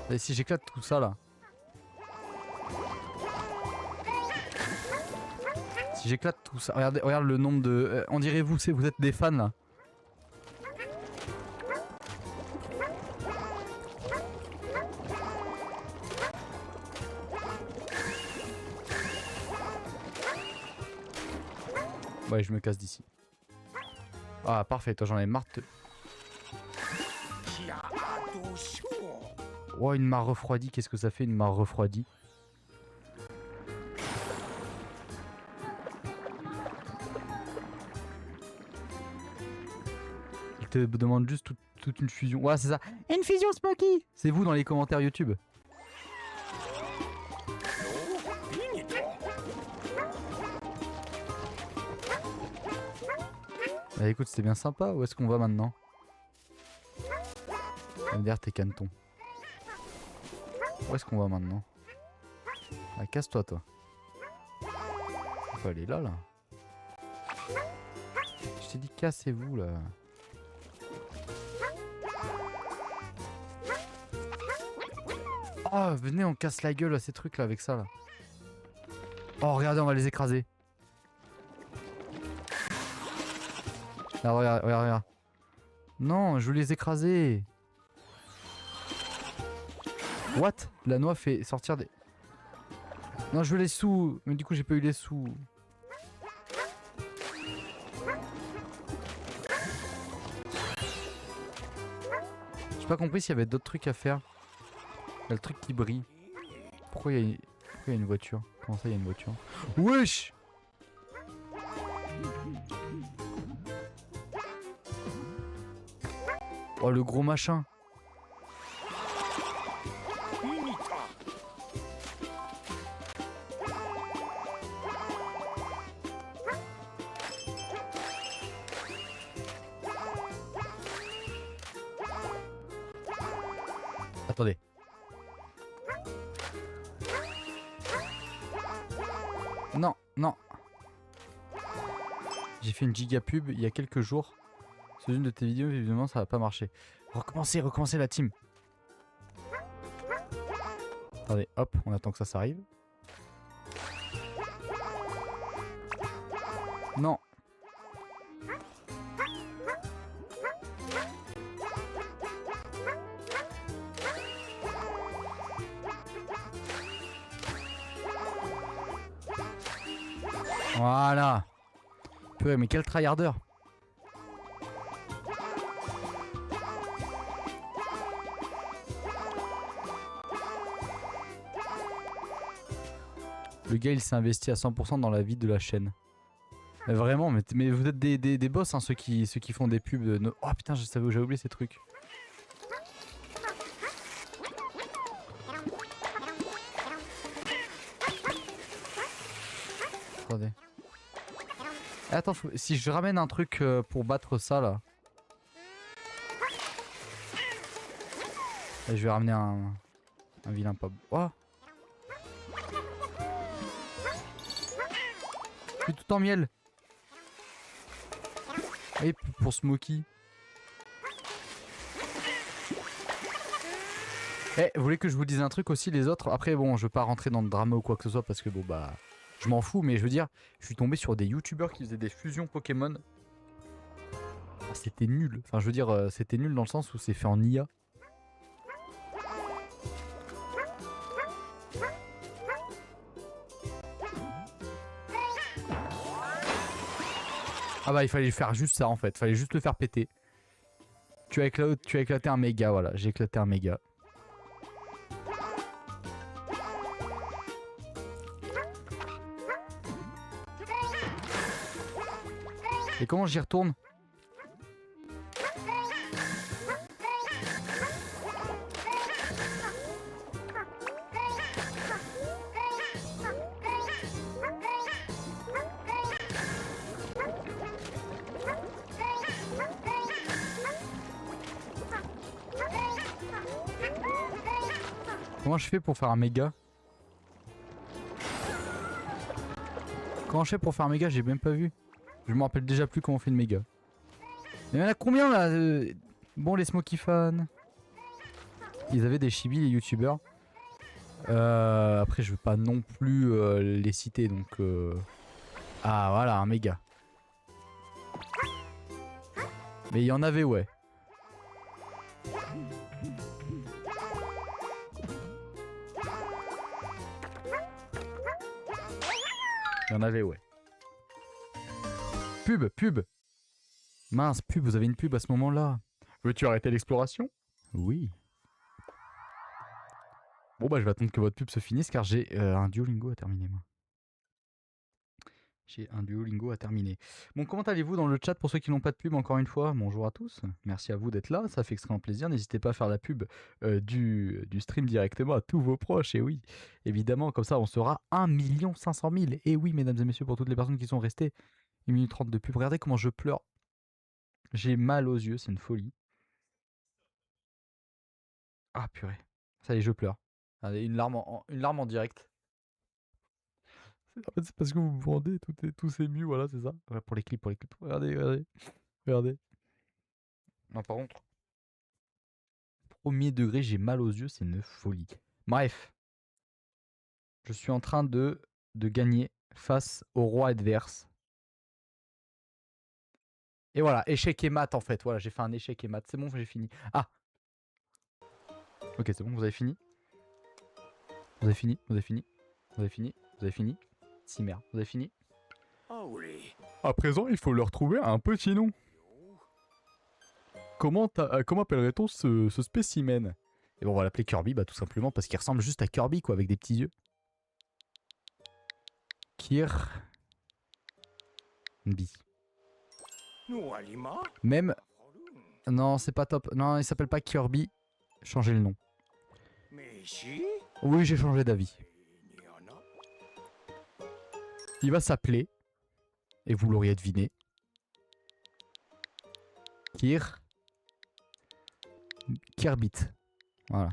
Et si j'éclate tout ça là. Si j'éclate tout ça. Regardez, regarde le nombre de. On dirait vous êtes des fans là. Ouais, je me casse d'ici. Ah, parfait, toi j'en ai marre de... Oh, une mare refroidie, qu'est-ce que ça fait une mare refroidie? Il te demande juste toute une fusion. Ouais, c'est ça. Une fusion Smokey! C'est vous dans les commentaires YouTube. Bah écoute, c'était bien sympa. Où est-ce qu'on va maintenant? Derrière tes canetons. Où est-ce qu'on va maintenant? Ah, casse-toi, toi. Faut aller là, là. Je t'ai dit cassez-vous, là. Oh, venez, on casse la gueule à ces trucs, là, avec ça, là. Oh, regardez, on va les écraser. Là, regarde, regarde, regarde. Non, je veux les écraser. What? La noix fait sortir des... Non, je veux les sous. Mais du coup, j'ai pas eu les sous. J'ai pas compris s'il y avait d'autres trucs à faire. Il y a le truc qui brille. Pourquoi il y a une voiture? Comment ça, il y a une voiture? Wesh! Oh, le gros machin. Attendez. Non, non. J'ai fait une giga pub il y a quelques jours. C'est une de tes vidéos, évidemment, ça va pas marcher. Recommencez la team. Attendez, hop, on attend que ça s'arrive. Non. Voilà. Purée, mais quel tryharder. Le gars il s'est investi à 100% dans la vie de la chaîne. Mais vraiment, mais vous êtes des boss hein, ceux qui font des pubs. Oh putain, j'avais oublié ces trucs. Attendez. Attends, si je ramène un truc pour battre ça là. Et je vais ramener un vilain pop. Oh! Je suis tout en miel. Et pour Smokey. Eh, vous voulez que je vous dise un truc aussi les autres? Après bon, je veux pas rentrer dans le drama ou quoi que ce soit parce que bon bah... Je m'en fous, mais je veux dire, je suis tombé sur des youtubeurs qui faisaient des fusions Pokémon. Ah, c'était nul. Enfin, je veux dire, c'était nul dans le sens où c'est fait en IA. Ah bah, il fallait faire juste ça en fait. Il fallait juste le faire péter. Tu as éclaté un méga, voilà. J'ai éclaté un méga. Et comment j'y retourne? Comment je fais pour faire un méga? Comment je fais pour faire un méga? J'ai même pas vu. Je me rappelle déjà plus comment on fait une méga. Mais il y en a combien là Bon, les Smoky fans. Ils avaient des chibis, les youtubeurs. Après, je veux pas non plus les citer donc. Ah, voilà, un méga. Mais il y en avait, ouais. Il y en avait, ouais. Pub. Mince, pub, vous avez une pub à ce moment-là. Veux-tu arrêter l'exploration? Oui. Bon bah je vais attendre que votre pub se finisse car j'ai un Duolingo à terminer moi. J'ai un Duolingo à terminer. Bon, comment allez-vous dans le chat pour ceux qui n'ont pas de pub encore une fois? Bonjour à tous, merci à vous d'être là, ça fait extrêmement plaisir. N'hésitez pas à faire la pub du stream directement à tous vos proches, et oui, évidemment, comme ça on sera 1 500 000. Et oui, mesdames et messieurs, pour toutes les personnes qui sont restées, 1 minute 30 de pub. Regardez comment je pleure. J'ai mal aux yeux, c'est une folie. Ah purée, ça y est, je pleure. Allez, une larme en direct. En fait, c'est parce que vous me vendez tous ces mus, voilà, c'est ça. Ouais, pour les clips. Regardez. Non, par contre, premier degré, j'ai mal aux yeux, c'est une folie. Bref, je suis en train de gagner face au roi adverse. Et voilà, échec et mat en fait. Voilà, j'ai fait un échec et mat. C'est bon, j'ai fini. Ah, ok, c'est bon, vous avez fini. Vous avez fini? Vous avez fini? Vous avez fini? Vous avez fini? Si merde, vous avez fini? Olé. À présent, il faut leur trouver un petit nom. Comment appellerait-on ce spécimen? Et bon, on va l'appeler Kirby, bah tout simplement parce qu'il ressemble juste à Kirby, quoi, avec des petits yeux. Kirby. No alima. Même... Non, c'est pas top. Non, il s'appelle pas Kirby. Changez le nom. Mais si. Oui, j'ai changé d'avis. Niana. Il va s'appeler, et vous l'auriez deviné, Kirbit. Voilà.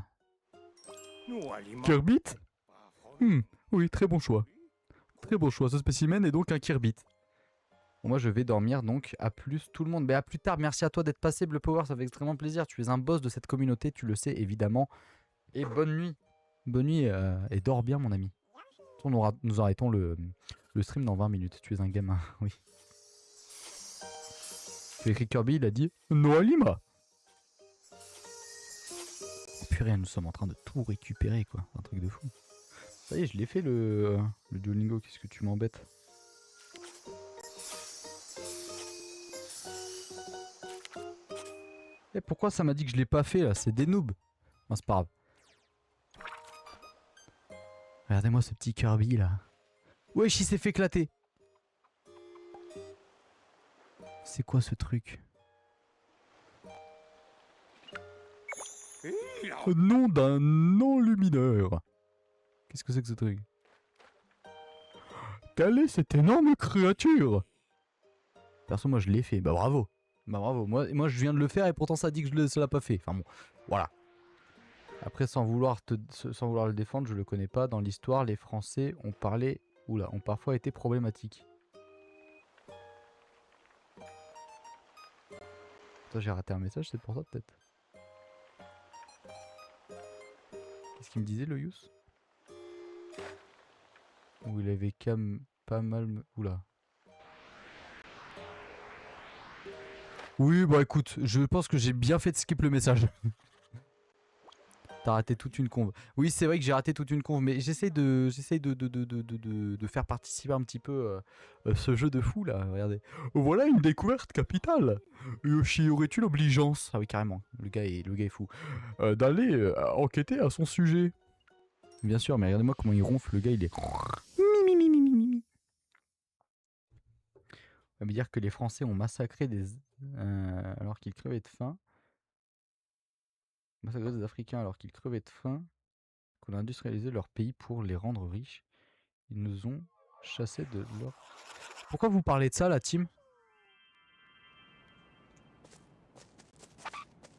No alima. Kirbit? Oui, très bon choix. Très bon choix. Ce spécimen est donc un Kirbit. Bon, moi, je vais dormir donc. À plus tout le monde. Mais à plus tard. Merci à toi d'être passé, Bleu Power. Ça fait extrêmement plaisir. Tu es un boss de cette communauté. Tu le sais, évidemment. Et bonne nuit. Bonne nuit et dors bien, mon ami. Nous arrêtons le stream dans 20 minutes. Tu es un gamin. Oui. Tu as écrit Kirby, il a dit Noalima. Purée, nous sommes en train de tout récupérer, quoi. C'est un truc de fou. Ça y est, je l'ai fait le Duolingo. Qu'est-ce que tu m'embêtes? Et pourquoi ça m'a dit que je l'ai pas fait là? C'est des noobs. Bon, c'est pas grave. Regardez-moi ce petit Kirby là. Wesh, il s'est fait éclater. C'est quoi ce truc? Nom d'un enlumineur. Qu'est-ce que c'est que ce truc? Quelle est cette énorme créature? Perso, moi je l'ai fait. Bah bravo. Bah bravo. Moi je viens de le faire et pourtant ça dit que je l'ai pas fait. Enfin bon, voilà. Après, sans vouloir le défendre, je le connais pas. Dans l'histoire, les Français ont parfois été problématiques. Toi, j'ai raté un message, c'est pour ça peut-être. Qu'est-ce qu'il me disait, le Yous? Où il avait pas mal... Oula. Oui, bah écoute, je pense que j'ai bien fait de skip le message. T'as raté toute une conve. Oui, c'est vrai que j'ai raté toute une conve, mais j'essaie de faire participer un petit peu ce jeu de fou là. Regardez. Voilà une découverte capitale. Yoshi aurait-tu l'obligeance? Ah oui, carrément. Le gars est fou. D'aller enquêter à son sujet. Bien sûr, mais regardez-moi comment il ronfle. Le gars, il est. On va me dire que les Français ont massacré alors qu'ils crevaient de faim. Massacré des Africains alors qu'ils crevaient de faim. Qu'on a industrialisé leur pays pour les rendre riches. Ils nous ont chassés de leur... Pourquoi vous parlez de ça, la team?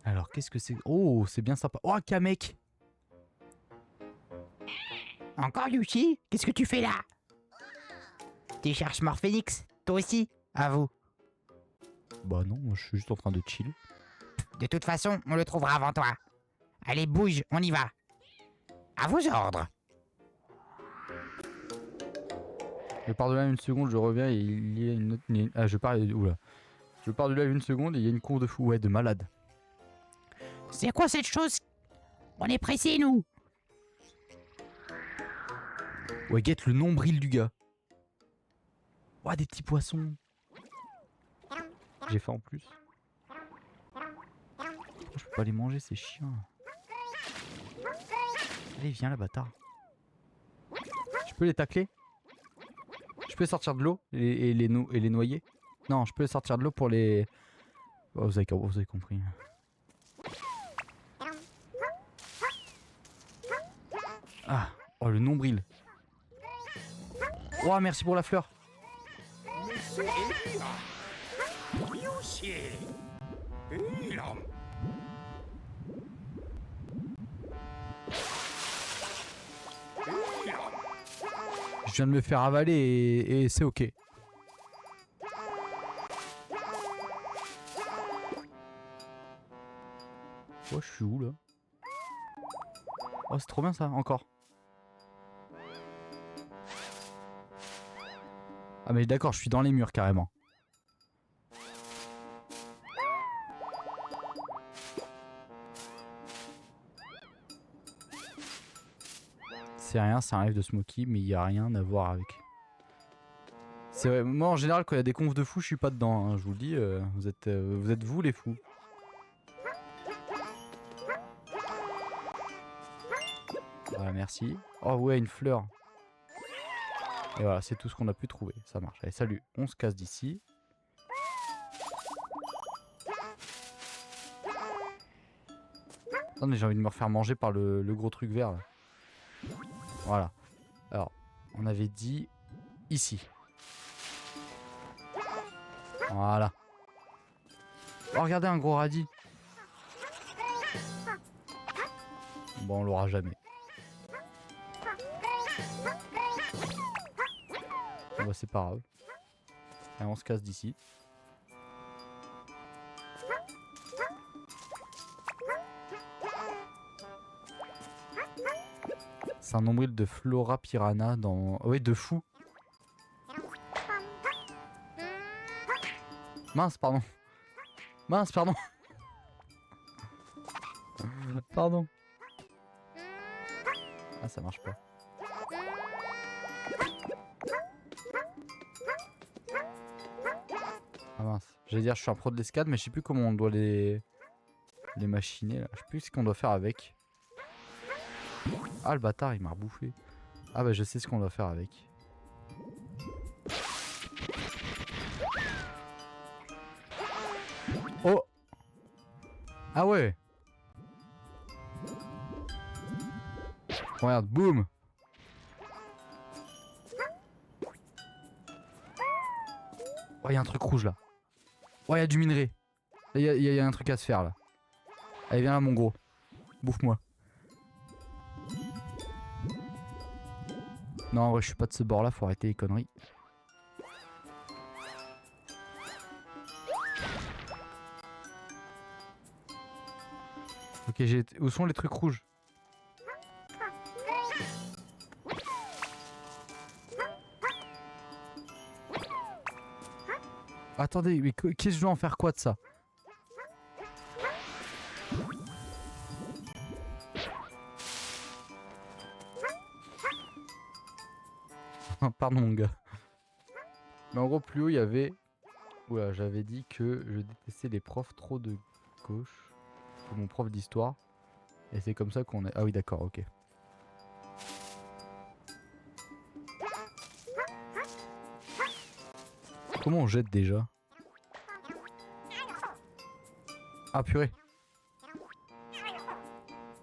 Alors, qu'est-ce que c'est? Oh, c'est bien sympa. Oh, Kamek! Encore Yoshi? Qu'est-ce que tu fais là? Tu cherches Morphénix? Toi aussi? À vous. Bah non, moi je suis juste en train de chill. De toute façon, on le trouvera avant toi. Allez, bouge, on y va. À vos ordres. Je pars de là une seconde, je reviens et il y a une autre... Ah, je pars... Oula. Je pars de là une seconde et il y a une cour de fou. Ouais, de malade. C'est quoi cette chose? On est pressés, nous. Ouais, guette le nombril du gars. Ouais, des petits poissons. J'ai faim en plus. Je peux pas les manger, c'est chiant. Allez, viens là, bâtard. Je peux les tacler? Je peux sortir de l'eau et les noyer? Non, je peux sortir de l'eau pour les... Oh, vous avez compris. Ah, oh le nombril. Oh, merci pour la fleur. Mais c'est Elia. Yoshi. Elia. Je viens de me faire avaler et c'est ok. Oh, je suis où là? Oh, c'est trop bien ça, encore. Ah mais d'accord, je suis dans les murs carrément. C'est C'est rien, c'est un live de Smokey, mais il n'y a rien à voir avec. C'est vrai, moi en général quand il y a des confs de fous, je suis pas dedans, hein, je vous le dis, vous êtes vous les fous. Voilà, merci. Oh ouais, une fleur. Et voilà, c'est tout ce qu'on a pu trouver, ça marche. Allez, salut, on se casse d'ici. Attendez, j'ai envie de me refaire manger par le gros truc vert là. Voilà. Alors, on avait dit ici. Voilà. Oh, regardez un gros radis. Bon, on l'aura jamais. Bon, bah, c'est pas grave. Allez, on se casse d'ici. C'est un nombril de Flora Piranha dans... Oui, de fou. Mince, pardon. Mince, pardon. Pardon. Ah, ça marche pas. Ah mince. J'allais dire, je suis un pro de l'escalade, mais je sais plus comment on doit les machiner là. Je sais plus ce qu'on doit faire avec. Ah, le bâtard, il m'a rebouffé. Ah bah je sais ce qu'on doit faire avec. Oh! Ah ouais! Regarde, boum! Oh, il y a un truc rouge là. Oh, il y a du minerai. Il y a un truc à se faire là. Allez, viens là, mon gros. Bouffe-moi. Non, en vrai, je suis pas de ce bord là, faut arrêter les conneries. Ok, où sont les trucs rouges? Attendez, mais qu'est-ce que je dois en faire quoi de ça? Pardon mon gars. Mais en gros plus haut il y avait... Oula, j'avais dit que je détestais les profs trop de gauche. Mon prof d'histoire. Et c'est comme ça qu'on est... Ah oui d'accord, ok. Comment on jette déjà? Ah purée.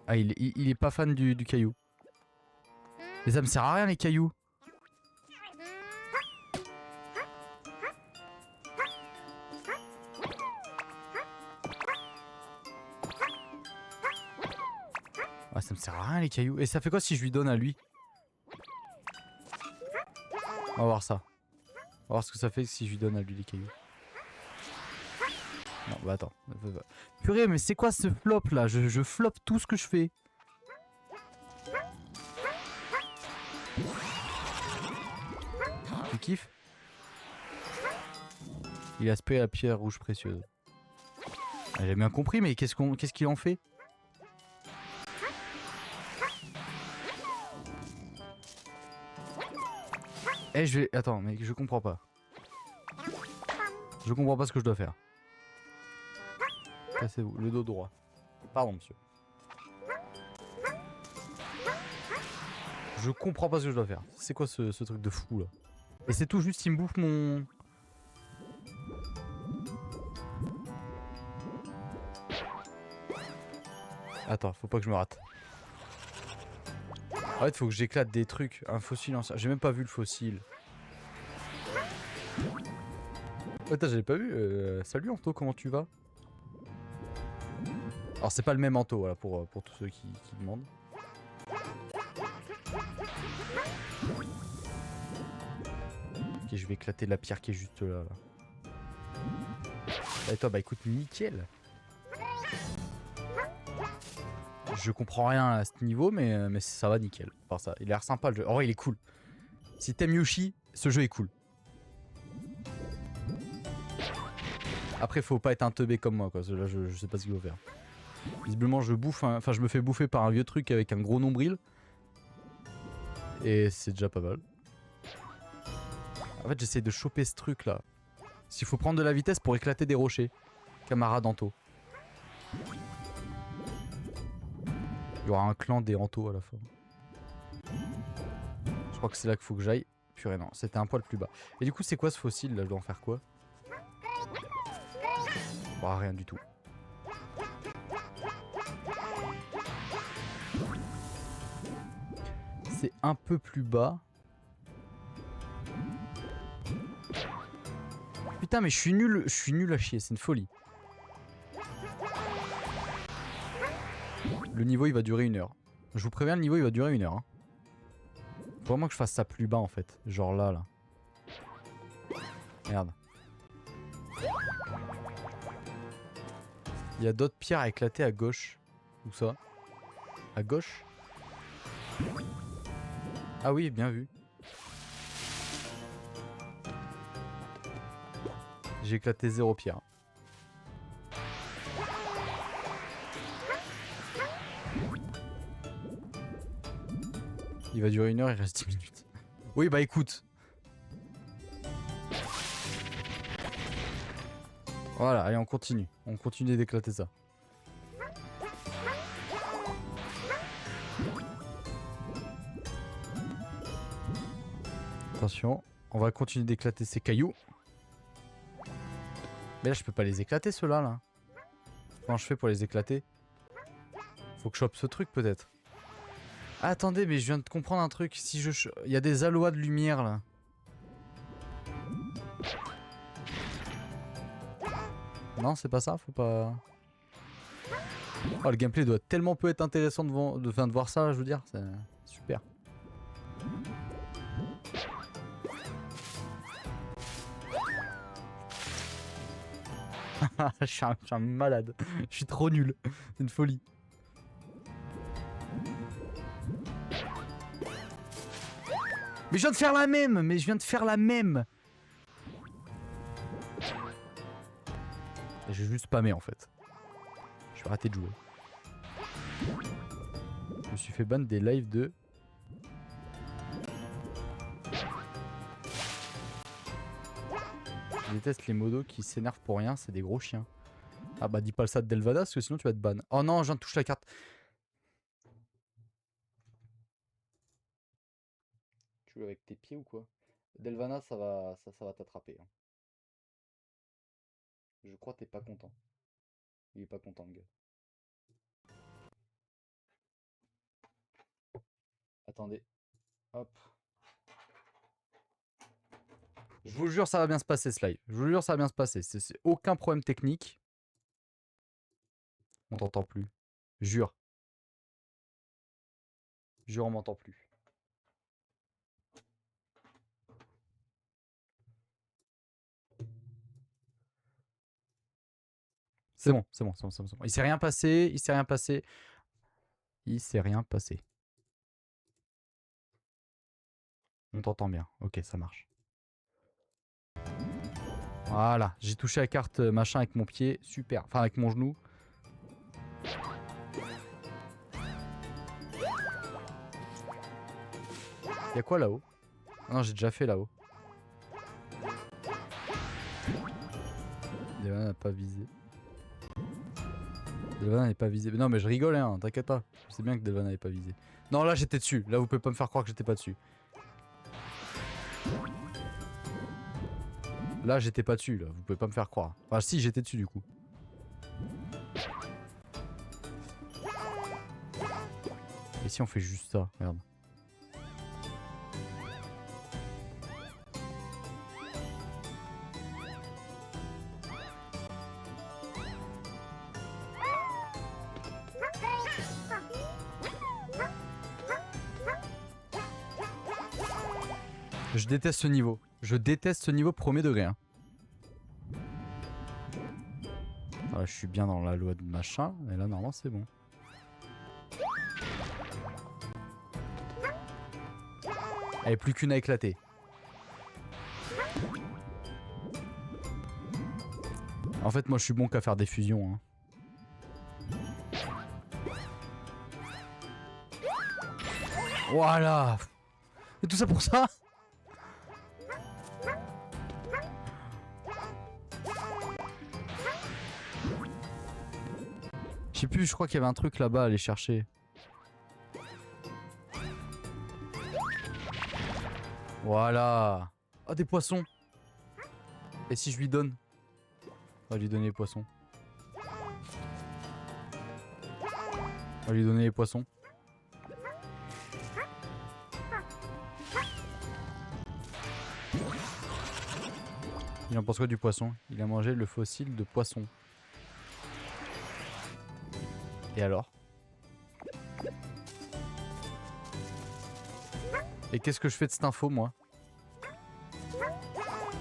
Ah il est pas fan du caillou. Mais ça me sert à rien les cailloux. Ah, ça me sert à rien les cailloux. Et ça fait quoi si je lui donne à lui? On va voir ça. On va voir ce que ça fait si je lui donne à lui les cailloux. Non, bah attends. Purée, mais c'est quoi ce flop là? Je flop tout ce que je fais. Tu kiffes? Il a aspiré la pierre rouge précieuse. Ah, j'ai bien compris, mais qu'est-ce qu'il en fait? Eh, je vais... Attends, mais je comprends pas. Je comprends pas ce que je dois faire. Cassez-vous, le dos droit. Pardon, monsieur. Je comprends pas ce que je dois faire. C'est quoi ce truc de fou, là? Et c'est tout juste, il me bouffe mon... Attends, faut pas que je me rate. En fait, faut que j'éclate des trucs. Un fossile ancien. J'ai même pas vu le fossile. Attends, j'avais pas vu. Salut Anto, comment tu vas? Alors, c'est pas le même Anto, voilà, pour tous ceux qui demandent. Ok, je vais éclater la pierre qui est juste là. Et toi, bah écoute, nickel. Je comprends rien à ce niveau, mais ça va nickel. Enfin, ça, il a l'air sympa le jeu. En vrai, il est cool. Si t'aimes Yoshi, ce jeu est cool. Après, faut pas être un teubé comme moi, quoi. Là, je sais pas ce qu'il faut faire. Visiblement, je bouffe. Enfin, je me fais bouffer par un vieux truc avec un gros nombril. Et c'est déjà pas mal. En fait, j'essaie de choper ce truc là. S'il faut prendre de la vitesse pour éclater des rochers. Camarade Anto. Il y aura un clan des Anto à la fin. Je crois que c'est là qu'il faut que j'aille. Purée, non, c'était un poil plus bas. Et du coup, c'est quoi ce fossile là? Je dois en faire quoi? Bah, rien du tout. C'est un peu plus bas. Putain, mais je suis nul à chier, c'est une folie. Le niveau il va durer 1 heure. Je vous préviens, le niveau il va durer 1 heure. Hein. Faut vraiment que je fasse ça plus bas en fait. Genre là. Merde. Il y a d'autres pierres à éclater à gauche. Où ça? À gauche? Ah oui, bien vu. J'ai éclaté 0 pierre. Il va durer 1 heure, il reste 10 minutes. Oui, bah écoute. Voilà, allez, on continue. On continue d'éclater ça. Attention, on va continuer d'éclater ces cailloux. Mais là, je peux pas les éclater, ceux-là, là. Comment je fais pour les éclater? Faut que je chope ce truc, peut-être. Ah, attendez, mais je viens de comprendre un truc. Si je... Il y a des alois de lumière, là. Non, c'est pas ça, faut pas... Oh, le gameplay doit tellement peu être intéressant de voir ça, je veux dire. C'est super. je suis un malade. Je suis trop nul. C'est une folie. Mais je viens de faire la même. Mais je viens de faire la même. Et j'ai juste spammé en fait. Je vais arrêter de jouer. Je me suis fait ban des lives de... Je déteste les modos qui s'énervent pour rien, c'est des gros chiens. Ah bah dis pas le ça de Delvada parce que sinon tu vas être ban. Oh non, je viens de toucher la carte. Tu joues avec tes pieds ou quoi? Delvana ça va t'attraper. Hein. Je crois que t'es pas content. Il est pas content le gars. Attendez. Hop. Je vous jure, ça va bien se passer ce live. Je vous jure, ça va bien se passer. C'est aucun problème technique. On t'entend plus. Jure. Jure, on m'entend plus. C'est bon, c'est bon, c'est bon, c'est bon, c'est bon. Il s'est rien passé, il s'est rien passé. Il s'est rien passé. On t'entend bien. Ok, ça marche. Voilà, j'ai touché la carte machin avec mon pied. Super. Enfin, avec mon genou. Y'a quoi là-haut? Ah non, j'ai déjà fait là-haut. Delvana n'a pas visé. Delvana n'est pas visé. Non, mais je rigole, hein, t'inquiète pas. Je sais bien que Delvana n'est pas visé. Non, là j'étais dessus. Là, vous pouvez pas me faire croire que j'étais pas dessus. Là, j'étais pas dessus. Là, vous pouvez pas me faire croire. Enfin, si, j'étais dessus du coup. Et si on fait juste ça? Merde. Je déteste ce niveau. Je déteste ce niveau premier degré. Hein. Voilà, je suis bien dans la loi de machin. Et là, normalement, c'est bon. Elle est plus qu'une à éclater. En fait, moi, je suis bon qu'à faire des fusions. Hein. Voilà. Et tout ça pour ça? Je sais plus, je crois qu'il y avait un truc là-bas à aller chercher. Voilà. Ah, des poissons. Et si je lui donne? On va lui donner les poissons. On va lui donner les poissons. Il en pense quoi du poisson? Il a mangé le fossile de poisson. Et alors? Et qu'est-ce que je fais de cette info, moi?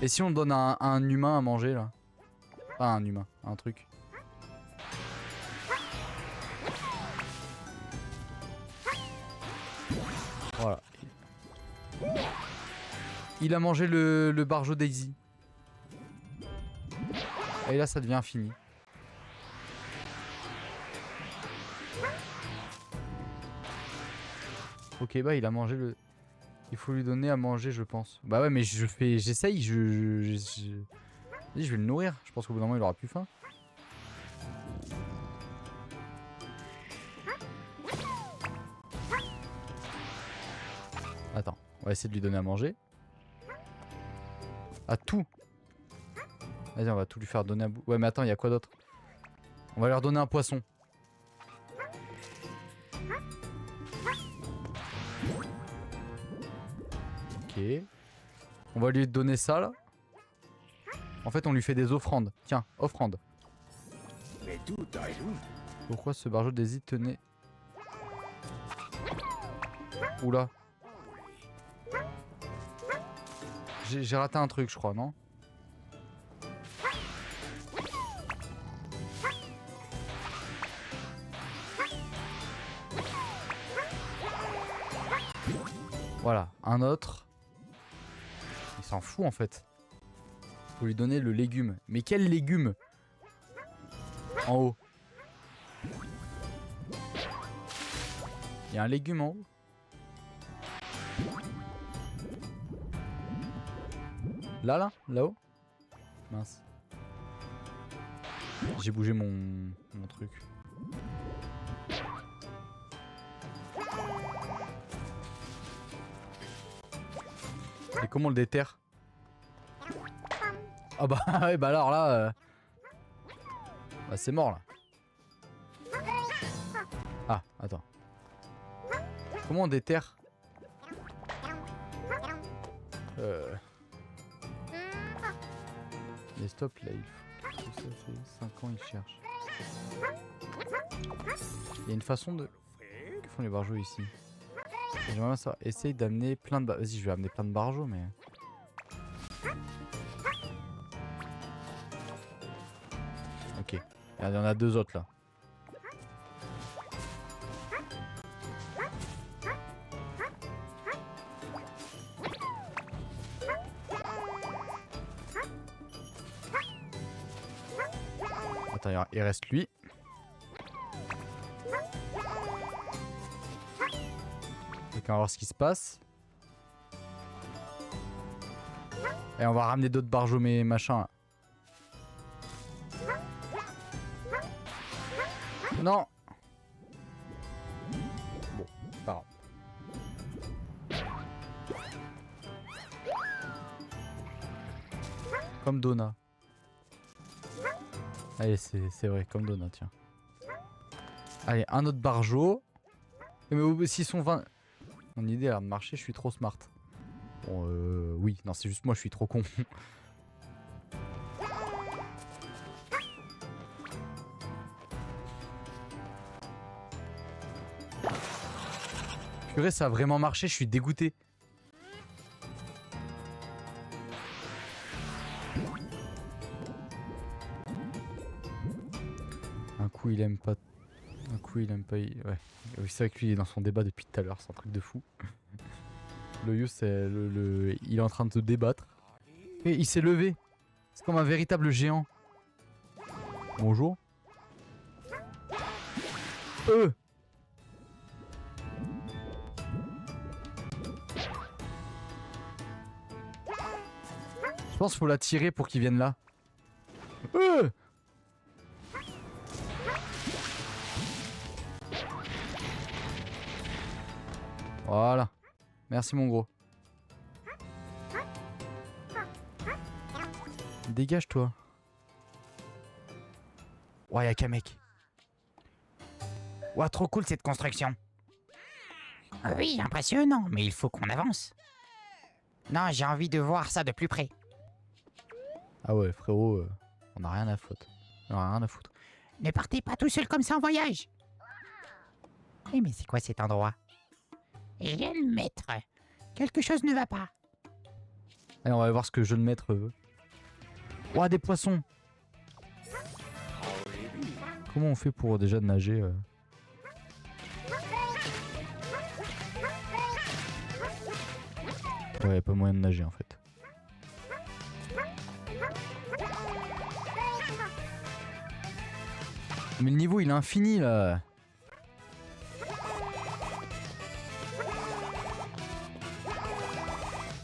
Et si on donne à un humain à manger, là? Pas un humain, un truc. Voilà. Il a mangé le barjo Daisy. Et là, ça devient fini. Ok, bah il a mangé le... Il faut lui donner à manger, je pense. Bah ouais, mais j'essaye, Vas-y, je vais le nourrir. Je pense qu'au bout d'un moment, il aura plus faim. Attends, on va essayer de lui donner à manger. À tout. Vas-y, on va tout lui faire donner à bout. Ouais, mais attends, il y a quoi d'autre? On va leur donner un poisson. Ok. On va lui donner ça, là. En fait, on lui fait des offrandes. Tiens, offrande. Mais d'où taille-nous? Pourquoi ce barjo Daisy tenait... Oula. J'ai raté un truc, je crois, non? Voilà, un autre. Il s'en fout en fait. Faut lui donner le légume. Mais quel légume? En haut. Il y a un légume en haut. Là, là-haut. Mince. J'ai bougé mon truc. Et comment on le déterre? Ah bah ouais, bah alors là... Bah c'est mort là. Ah, attends. Comment on déterre? Les stop là, il faut... Ça fait 5 ans il cherche. Il y a une façon de... Que font les barjots ici? J'aimerais bien ça. Essaye d'amener plein de... Vas-y, je vais amener plein de barjots, mais... Ok. Il y en a 2 autres là. Attends, il reste lui. Donc on va voir ce qui se passe. Et on va ramener d'autres barjots mais machin là. Non. Bon, pas grave. Comme Donna. Allez, c'est vrai, comme Donna, tiens. Allez, un autre barjot. Mais s'ils sont 20... Mon idée a l'air de marcher, je suis trop smart. Bon, oui, non, c'est juste moi, je suis trop con. Purée, ça a vraiment marché, je suis dégoûté. Un coup, il aime pas... Un coup, il aime pas... Ouais, oui, c'est vrai que lui, il est dans son débat depuis tout à l'heure, c'est un truc de fou. Le You, c'est il est en train de se débattre. Et il s'est levé. C'est comme un véritable géant. Bonjour. Je pense qu'il faut la tirer pour qu'ils viennent là. Voilà. Merci mon gros. Dégage-toi. Ouais, y'a qu'un mec. Ouah, trop cool cette construction. Oui, impressionnant, mais il faut qu'on avance. Non, j'ai envie de voir ça de plus près. Ah ouais, frérot, on a rien à foutre. On a rien à foutre. Ne partez pas tout seul comme ça en voyage. Eh mais c'est quoi cet endroit? Jeune maître, quelque chose ne va pas. Allez, on va aller voir ce que jeune maître veut. Ouah, des poissons. Comment on fait pour déjà nager Ouais, pas moyen de nager en fait. Mais le niveau il est infini là.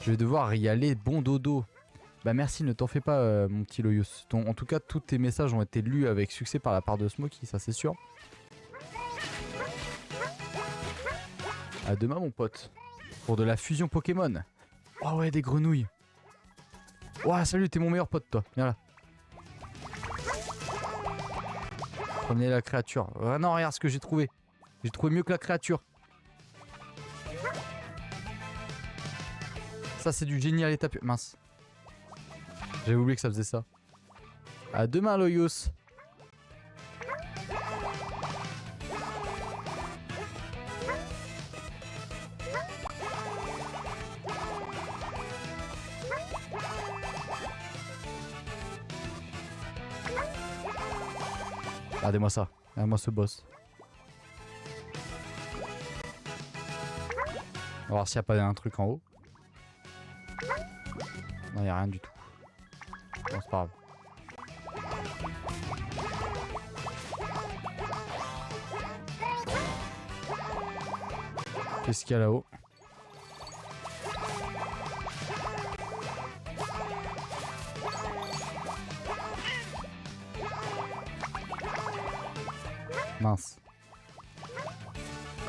Je vais devoir y aller bon dodo. Bah merci, ne t'en fais pas mon petit Loyus. En tout cas, tous tes messages ont été lus avec succès par la part de Smokey, ça c'est sûr. À demain mon pote. Pour de la fusion Pokémon. Oh ouais, des grenouilles. Ouah, salut, t'es mon meilleur pote toi. Viens là. Prenez la créature. Ah non, regarde ce que j'ai trouvé. J'ai trouvé mieux que la créature. Ça c'est du génie à l'état pur. Mince. J'avais oublié que ça faisait ça. À demain Loyus. Regardez-moi ça. Regardez-moi ce boss. On va voir s'il n'y a pas un truc en haut. Non, il n'y a rien du tout. Bon, c'est pas grave. Qu'est-ce qu'il y a là-haut? Mince.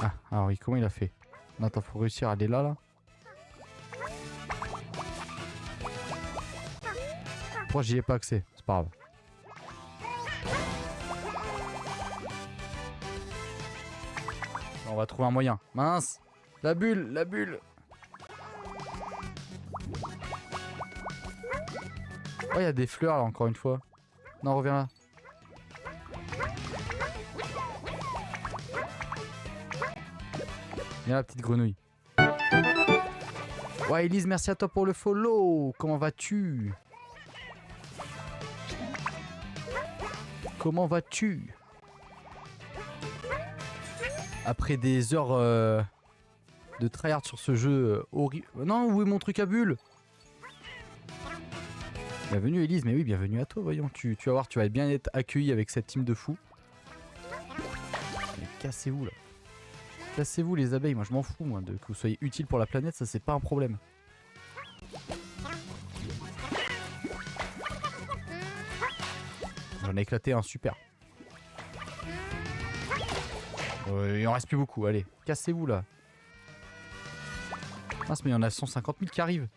Ah, alors oui, comment il a fait? Non, attends, faut réussir à aller là, là. Pourquoi j'y ai pas accès? C'est pas grave. On va trouver un moyen. Mince! La bulle, la bulle! Oh, il y a des fleurs là, encore une fois. Non, reviens là. Viens la petite grenouille. Ouais, Elise, merci à toi pour le follow. Comment vas-tu? Comment vas-tu? Après des heures de tryhard sur ce jeu horrible. Non, où est mon truc à bulle? Bienvenue Elise, mais oui, bienvenue à toi, voyons. Tu vas voir, tu vas bien être accueilli avec cette team de fous. Mais cassez-vous là. Cassez-vous les abeilles, moi je m'en fous moi, que vous soyez utile pour la planète, ça c'est pas un problème. J'en ai éclaté un, super. Il en reste plus beaucoup, allez, cassez-vous là. Mince, mais il y en a 150 000 qui arrivent.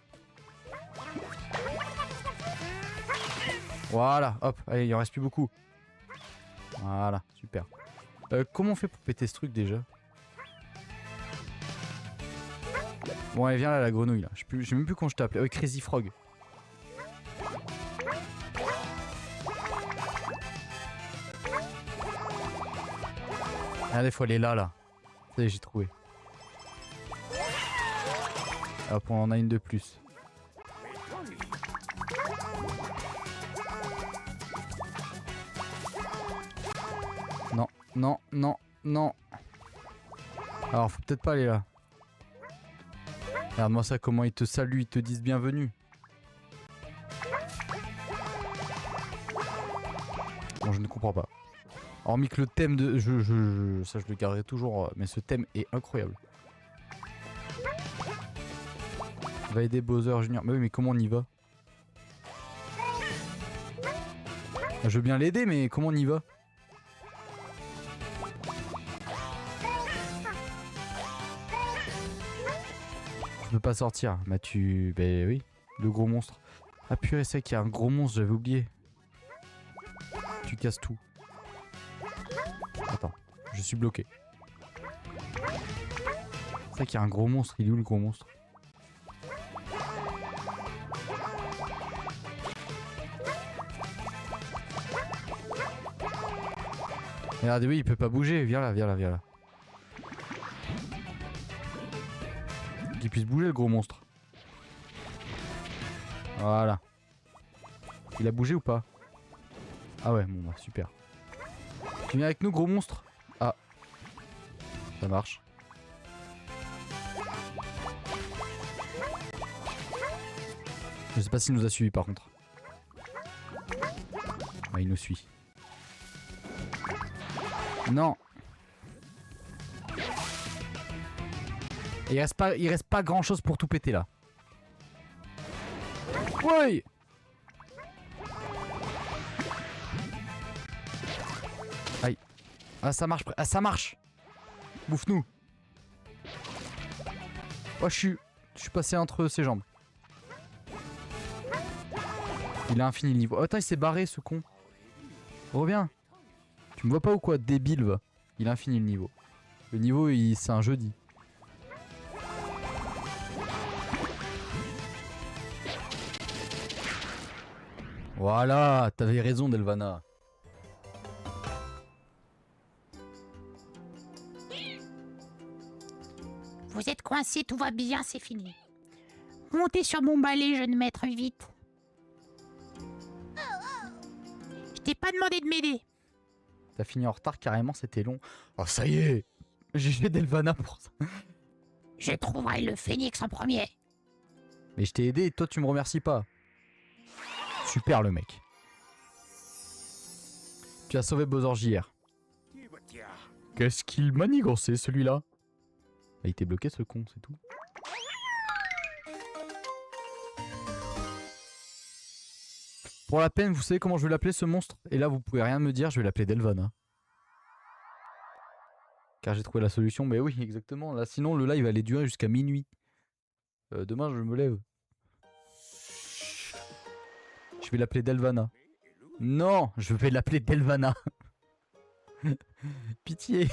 Voilà, hop, allez, il en reste plus beaucoup. Voilà, super. Comment on fait pour péter ce truc déjà? Bon, allez, viens là, la grenouille là. Je sais même plus comment je t'appelle. Oui, Crazy Frog. Regardez, faut aller là, là. Ça y est, j'ai trouvé. Hop, on en a une de plus. Non, non, non, non. Alors, faut peut-être pas aller là. Regarde-moi ça, comment ils te saluent, ils te disent bienvenue. Bon, je ne comprends pas. Hormis que le thème de... ça, je le garderai toujours, mais ce thème est incroyable. Va aider Bowser Junior. Mais oui, mais comment on y va? Je veux bien l'aider, mais comment on y va? Je peux pas sortir. Bah Ben oui, le gros monstre. Ah purée, c'est vrai qu'il y a un gros monstre, j'avais oublié. Tu casses tout. Attends, je suis bloqué. C'est vrai qu'il y a un gros monstre, il est où le gros monstre? Regardez, oui, il peut pas bouger. Viens là, viens là, viens là. Qu'il puisse bouger le gros monstre. Voilà. Il a bougé ou pas? Ah ouais, bon bah super. Tu viens avec nous, gros monstre? Ah. Ça marche. Je sais pas s'il nous a suivis par contre. Ah, il nous suit. Non. Il reste pas grand chose pour tout péter là. Oui. Aïe. Ah ça marche. Ah ça marche. Bouffe-nous. Oh je suis passé entre ses jambes. Il a infini le niveau. Oh attends, il s'est barré ce con. Reviens. Tu me vois pas ou quoi, débile va. Il a infini le niveau. Le niveau c'est un jeudi. Voilà, t'avais raison Delvana. Vous êtes coincé, tout va bien, c'est fini. Montez sur mon balai, jeune maître, vite. Je t'ai pas demandé de m'aider. T'as fini en retard carrément, c'était long. Oh ça y est. J'ai fait Delvana pour ça. Je trouverai le phénix en premier. Mais je t'ai aidé et toi tu me remercies pas. Super le mec. Tu as sauvé Bowser JR. Qu'est-ce qu'il manigançait celui-là? Il était bloqué ce con, c'est tout. Pour la peine, vous savez comment je vais l'appeler ce monstre? Et là vous pouvez rien me dire, je vais l'appeler Delvana. Car j'ai trouvé la solution, mais oui exactement. Là sinon le live va aller durer jusqu'à minuit. Demain je me lève. Je vais l'appeler Delvana. Non, je vais l'appeler Delvana. Pitié.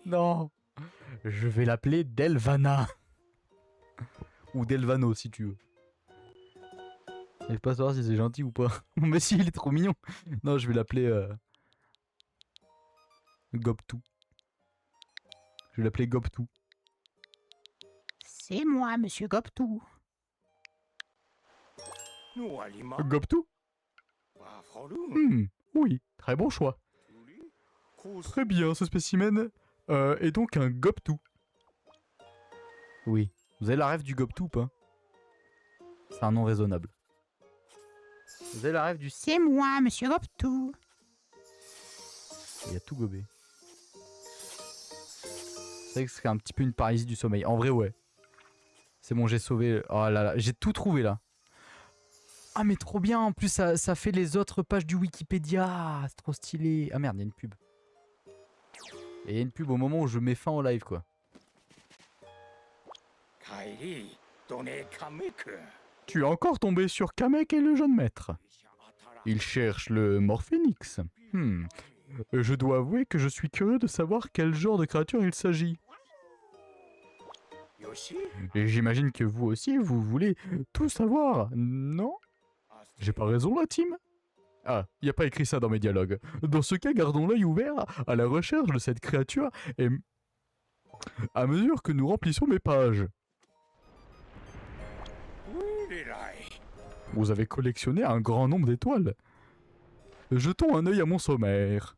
Non. Je vais l'appeler Delvana. Ou Delvano si tu veux. Je vais pas savoir si c'est gentil ou pas. Mais si, il est trop mignon. Non, je vais l'appeler Gobtou. Je vais l'appeler Gobtou. C'est moi, monsieur Gobtou. Gobtou? Oui, très bon choix. Très bien, ce spécimen est donc un Gobtou. Oui. Vous avez la rêve du Gobtou ou pas? C'est un nom raisonnable. Vous avez la rêve du... C'est moi, monsieur Gobtou. Il y a tout gobé. C'est vrai que c'est un petit peu une paralysie du sommeil. En vrai, ouais. C'est bon, j'ai sauvé... Oh là là, j'ai tout trouvé là. Ah mais trop bien, en plus ça fait les autres pages du Wikipédia. C'est trop stylé. Ah merde, il y a une pub. Et il y a une pub au moment où je mets fin au live quoi. Tu es encore tombé sur Kamek et le jeune maître. Il cherche le Morphénix. Je dois avouer que je suis curieux de savoir quel genre de créature il s'agit. Et j'imagine que vous aussi, vous voulez tout savoir, non? J'ai pas raison la team? Ah, y a pas écrit ça dans mes dialogues. Dans ce cas, gardons l'œil ouvert à la recherche de cette créature et à mesure que nous remplissons mes pages. Vous avez collectionné un grand nombre d'étoiles. Jetons un œil à mon sommaire.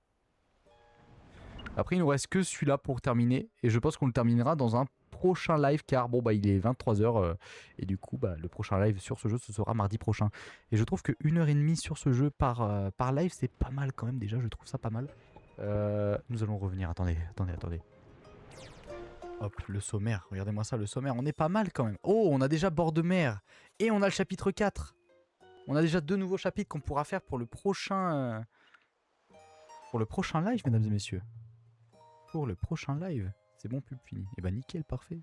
Après, il nous reste que celui-là pour terminer. Et je pense qu'on le terminera dans un prochain live. Car bon, bah, il est 23h. Et du coup, bah, le prochain live sur ce jeu, ce sera mardi prochain. Et je trouve que 1h30 sur ce jeu par live, c'est pas mal quand même déjà. Je trouve ça pas mal. Nous allons revenir. Attendez. Hop, le sommaire. Regardez-moi ça, le sommaire. On est pas mal quand même. Oh, on a déjà bord de mer. Et on a le chapitre 4. On a déjà 2 nouveaux chapitres qu'on pourra faire pour le prochain live, mesdames et messieurs. Pour le prochain live. C'est bon, pub fini. Et bah nickel, parfait.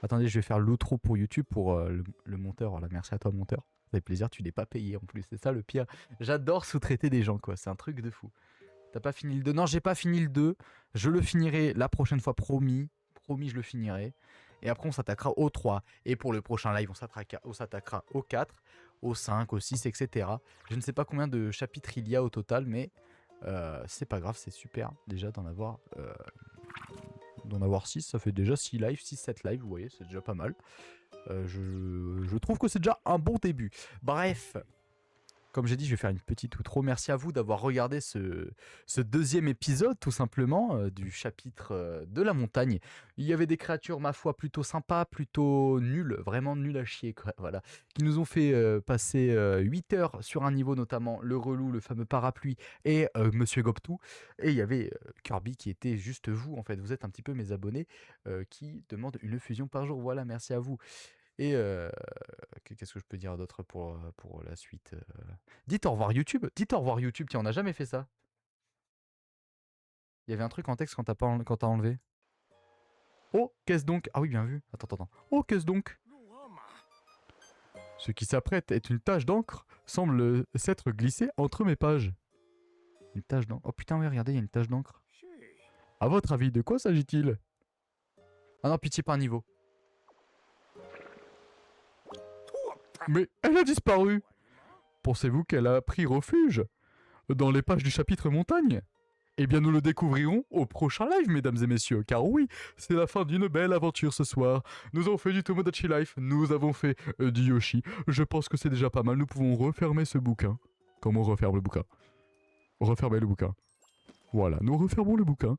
Attendez, je vais faire l'outro pour YouTube pour le monteur. Voilà, merci à toi, monteur. Ça fait plaisir, tu n'es pas payé en plus. C'est ça le pire. J'adore sous-traiter des gens, quoi. C'est un truc de fou. T'as pas fini le 2? Non, j'ai pas fini le 2. Je le finirai la prochaine fois, promis. Promis, je le finirai. Et après, on s'attaquera au 3. Et pour le prochain live, on s'attaquera au 4, au 5, au 6, etc. Je ne sais pas combien de chapitres il y a au total, mais c'est pas grave, c'est super déjà d'en avoir 6. Ça fait déjà 6 lives, 6-7 lives, vous voyez, c'est déjà pas mal. Je trouve que c'est déjà un bon début. Bref, comme j'ai dit, je vais faire une petite outro. Merci à vous d'avoir regardé ce 2e épisode, tout simplement, du chapitre de la montagne. Il y avait des créatures, ma foi, plutôt sympas, plutôt nulles, vraiment nulles à chier, quoi, voilà, qui nous ont fait passer 8 heures sur un niveau, notamment le relou, le fameux parapluie, et Monsieur Goptou. Et il y avait Kirby qui était juste vous, en fait. Vous êtes un petit peu mes abonnés qui demandent une fusion par jour. Voilà, merci à vous. Et qu'est-ce que je peux dire d'autre pour la suite Dites au revoir YouTube. Dites au revoir YouTube. Tiens, on n'a jamais fait ça. Il y avait un truc en texte quand t'as enlevé. Oh, qu'est-ce donc? Ah oui, bien vu. Attends. Oh, qu'est-ce donc? Ce qui s'apprête est une tache d'encre semble s'être glissée entre mes pages. Une tache d'encre. Oh putain, oui, regardez, il y a une tache d'encre. À votre avis, de quoi s'agit-il? Ah non, pitié, pas un niveau. Mais elle a disparu. Pensez-vous qu'elle a pris refuge dans les pages du chapitre montagne? Eh bien, nous le découvrirons au prochain live, mesdames et messieurs, car oui, c'est la fin d'une belle aventure ce soir. Nous avons fait du Tomodachi Life, nous avons fait du Yoshi. Je pense que c'est déjà pas mal, nous pouvons refermer ce bouquin. Comment on referme le bouquin? Refermer le bouquin. Voilà, nous refermons le bouquin.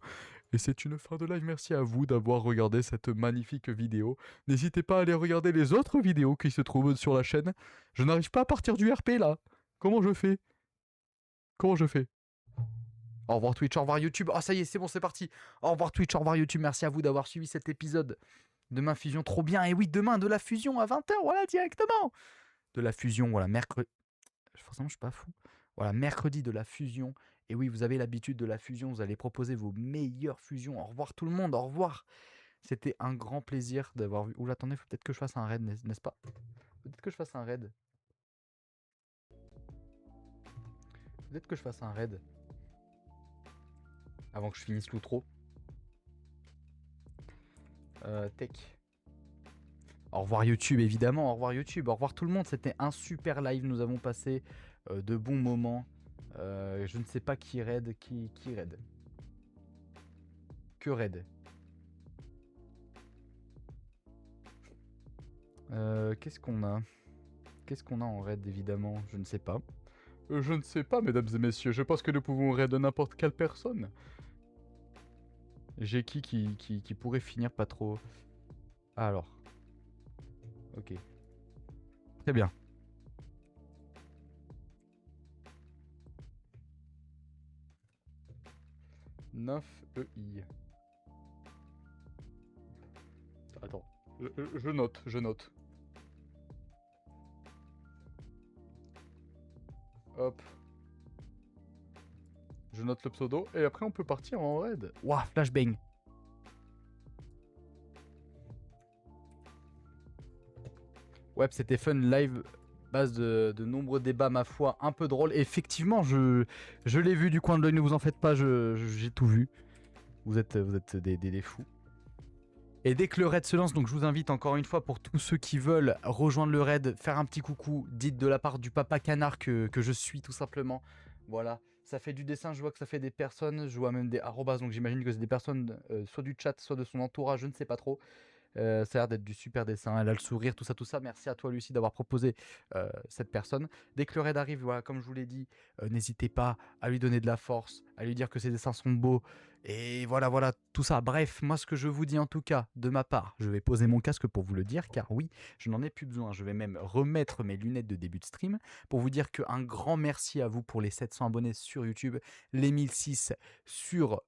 Et c'est une fin de live. Merci à vous d'avoir regardé cette magnifique vidéo. N'hésitez pas à aller regarder les autres vidéos qui se trouvent sur la chaîne. Je n'arrive pas à partir du RP là. Comment je fais? Au revoir Twitch, au revoir YouTube. Ah ça y est, c'est bon, c'est parti. Au revoir Twitch, au revoir YouTube. Merci à vous d'avoir suivi cet épisode de ma fusion. Trop bien. Et oui, demain de la fusion à 20 h, voilà, directement. De la fusion, voilà, mercredi. Forcément, je suis pas fou. Voilà, mercredi de la fusion. Et oui, vous avez l'habitude de la fusion, vous allez proposer vos meilleures fusions. Au revoir tout le monde, au revoir. C'était un grand plaisir d'avoir vu... Oula, attendez, faut peut-être que je fasse un raid, n'est-ce pas? Peut-être que je fasse un raid. Avant que je finisse l'outro. Tech. Au revoir YouTube, évidemment, au revoir YouTube, au revoir tout le monde. C'était un super live, nous avons passé de bons moments. Je ne sais pas qui raid, qui raid. Que raid. Qu'est-ce qu'on a? Qu'est-ce qu'on a en raid, évidemment? Je ne sais pas. Je ne sais pas, mesdames et messieurs. Je pense que nous pouvons raid n'importe quelle personne. J'ai qui pourrait finir pas trop. Alors. Ok. Très bien. Neuf EI. Attends. Je note. Hop. Je note le pseudo et après on peut partir en raid. Ouah, flashbang. Ouais, c'était fun live, base de nombreux débats, ma foi, un peu drôle. Effectivement, je l'ai vu du coin de l'œil, ne vous en faites pas, j'ai tout vu. Vous êtes des fous. Et dès que le raid se lance, donc je vous invite encore une fois pour tous ceux qui veulent rejoindre le raid, faire un petit coucou, dites de la part du papa canard que je suis tout simplement. Voilà, ça fait du dessin, je vois que ça fait des personnes, je vois même des arrobas, donc j'imagine que c'est des personnes soit du chat, soit de son entourage, je ne sais pas trop. Ça a l'air d'être du super dessin, elle a le sourire, tout ça. Merci à toi Lucie d'avoir proposé cette personne. Dès que le raid arrive, voilà, comme je vous l'ai dit, n'hésitez pas à lui donner de la force, à lui dire que ses dessins sont beaux. Et voilà, tout ça. Bref, moi ce que je vous dis en tout cas, de ma part, je vais poser mon casque pour vous le dire, car oui, je n'en ai plus besoin. Je vais même remettre mes lunettes de début de stream pour vous dire qu'un grand merci à vous pour les 700 abonnés sur YouTube, les 1006 sur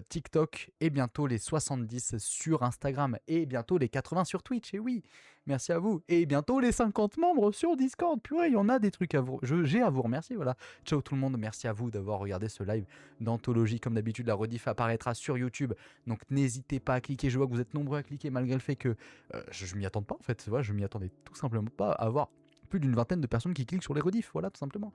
TikTok et bientôt les 70 sur Instagram et bientôt les 80 sur Twitch. Et oui, merci à vous. Et bientôt les 50 membres sur Discord. Purée, il y en a des trucs à vous. J'ai à vous remercier. Voilà. Ciao tout le monde. Merci à vous d'avoir regardé ce live d'anthologie. Comme d'habitude, la rediff apparaîtra sur YouTube. Donc n'hésitez pas à cliquer. Je vois que vous êtes nombreux à cliquer malgré le fait que je m'y attends pas en fait. Voilà, je m'y attendais tout simplement pas à avoir plus d'une vingtaine de personnes qui cliquent sur les rediffs, voilà, tout simplement.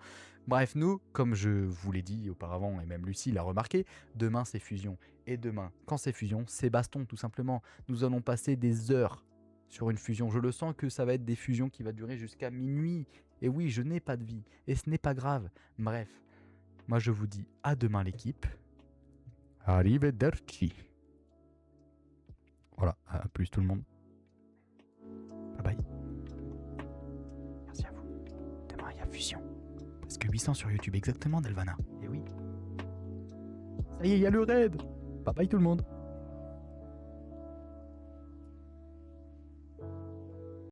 Bref, nous, comme je vous l'ai dit auparavant, et même Lucie l'a remarqué, demain c'est fusion. Et demain, quand c'est fusion, c'est baston, tout simplement. Nous allons passer des heures sur une fusion. Je le sens que ça va être des fusions qui va durer jusqu'à minuit. Et oui, je n'ai pas de vie. Et ce n'est pas grave. Bref, moi je vous dis à demain l'équipe. Arrivederci. Voilà, à plus tout le monde. Bye bye. Merci à vous. Demain, il y a fusion. Parce que 800 sur YouTube, exactement, Delvana. Et oui. Ça y est, il y a le raid. Bye bye tout le monde.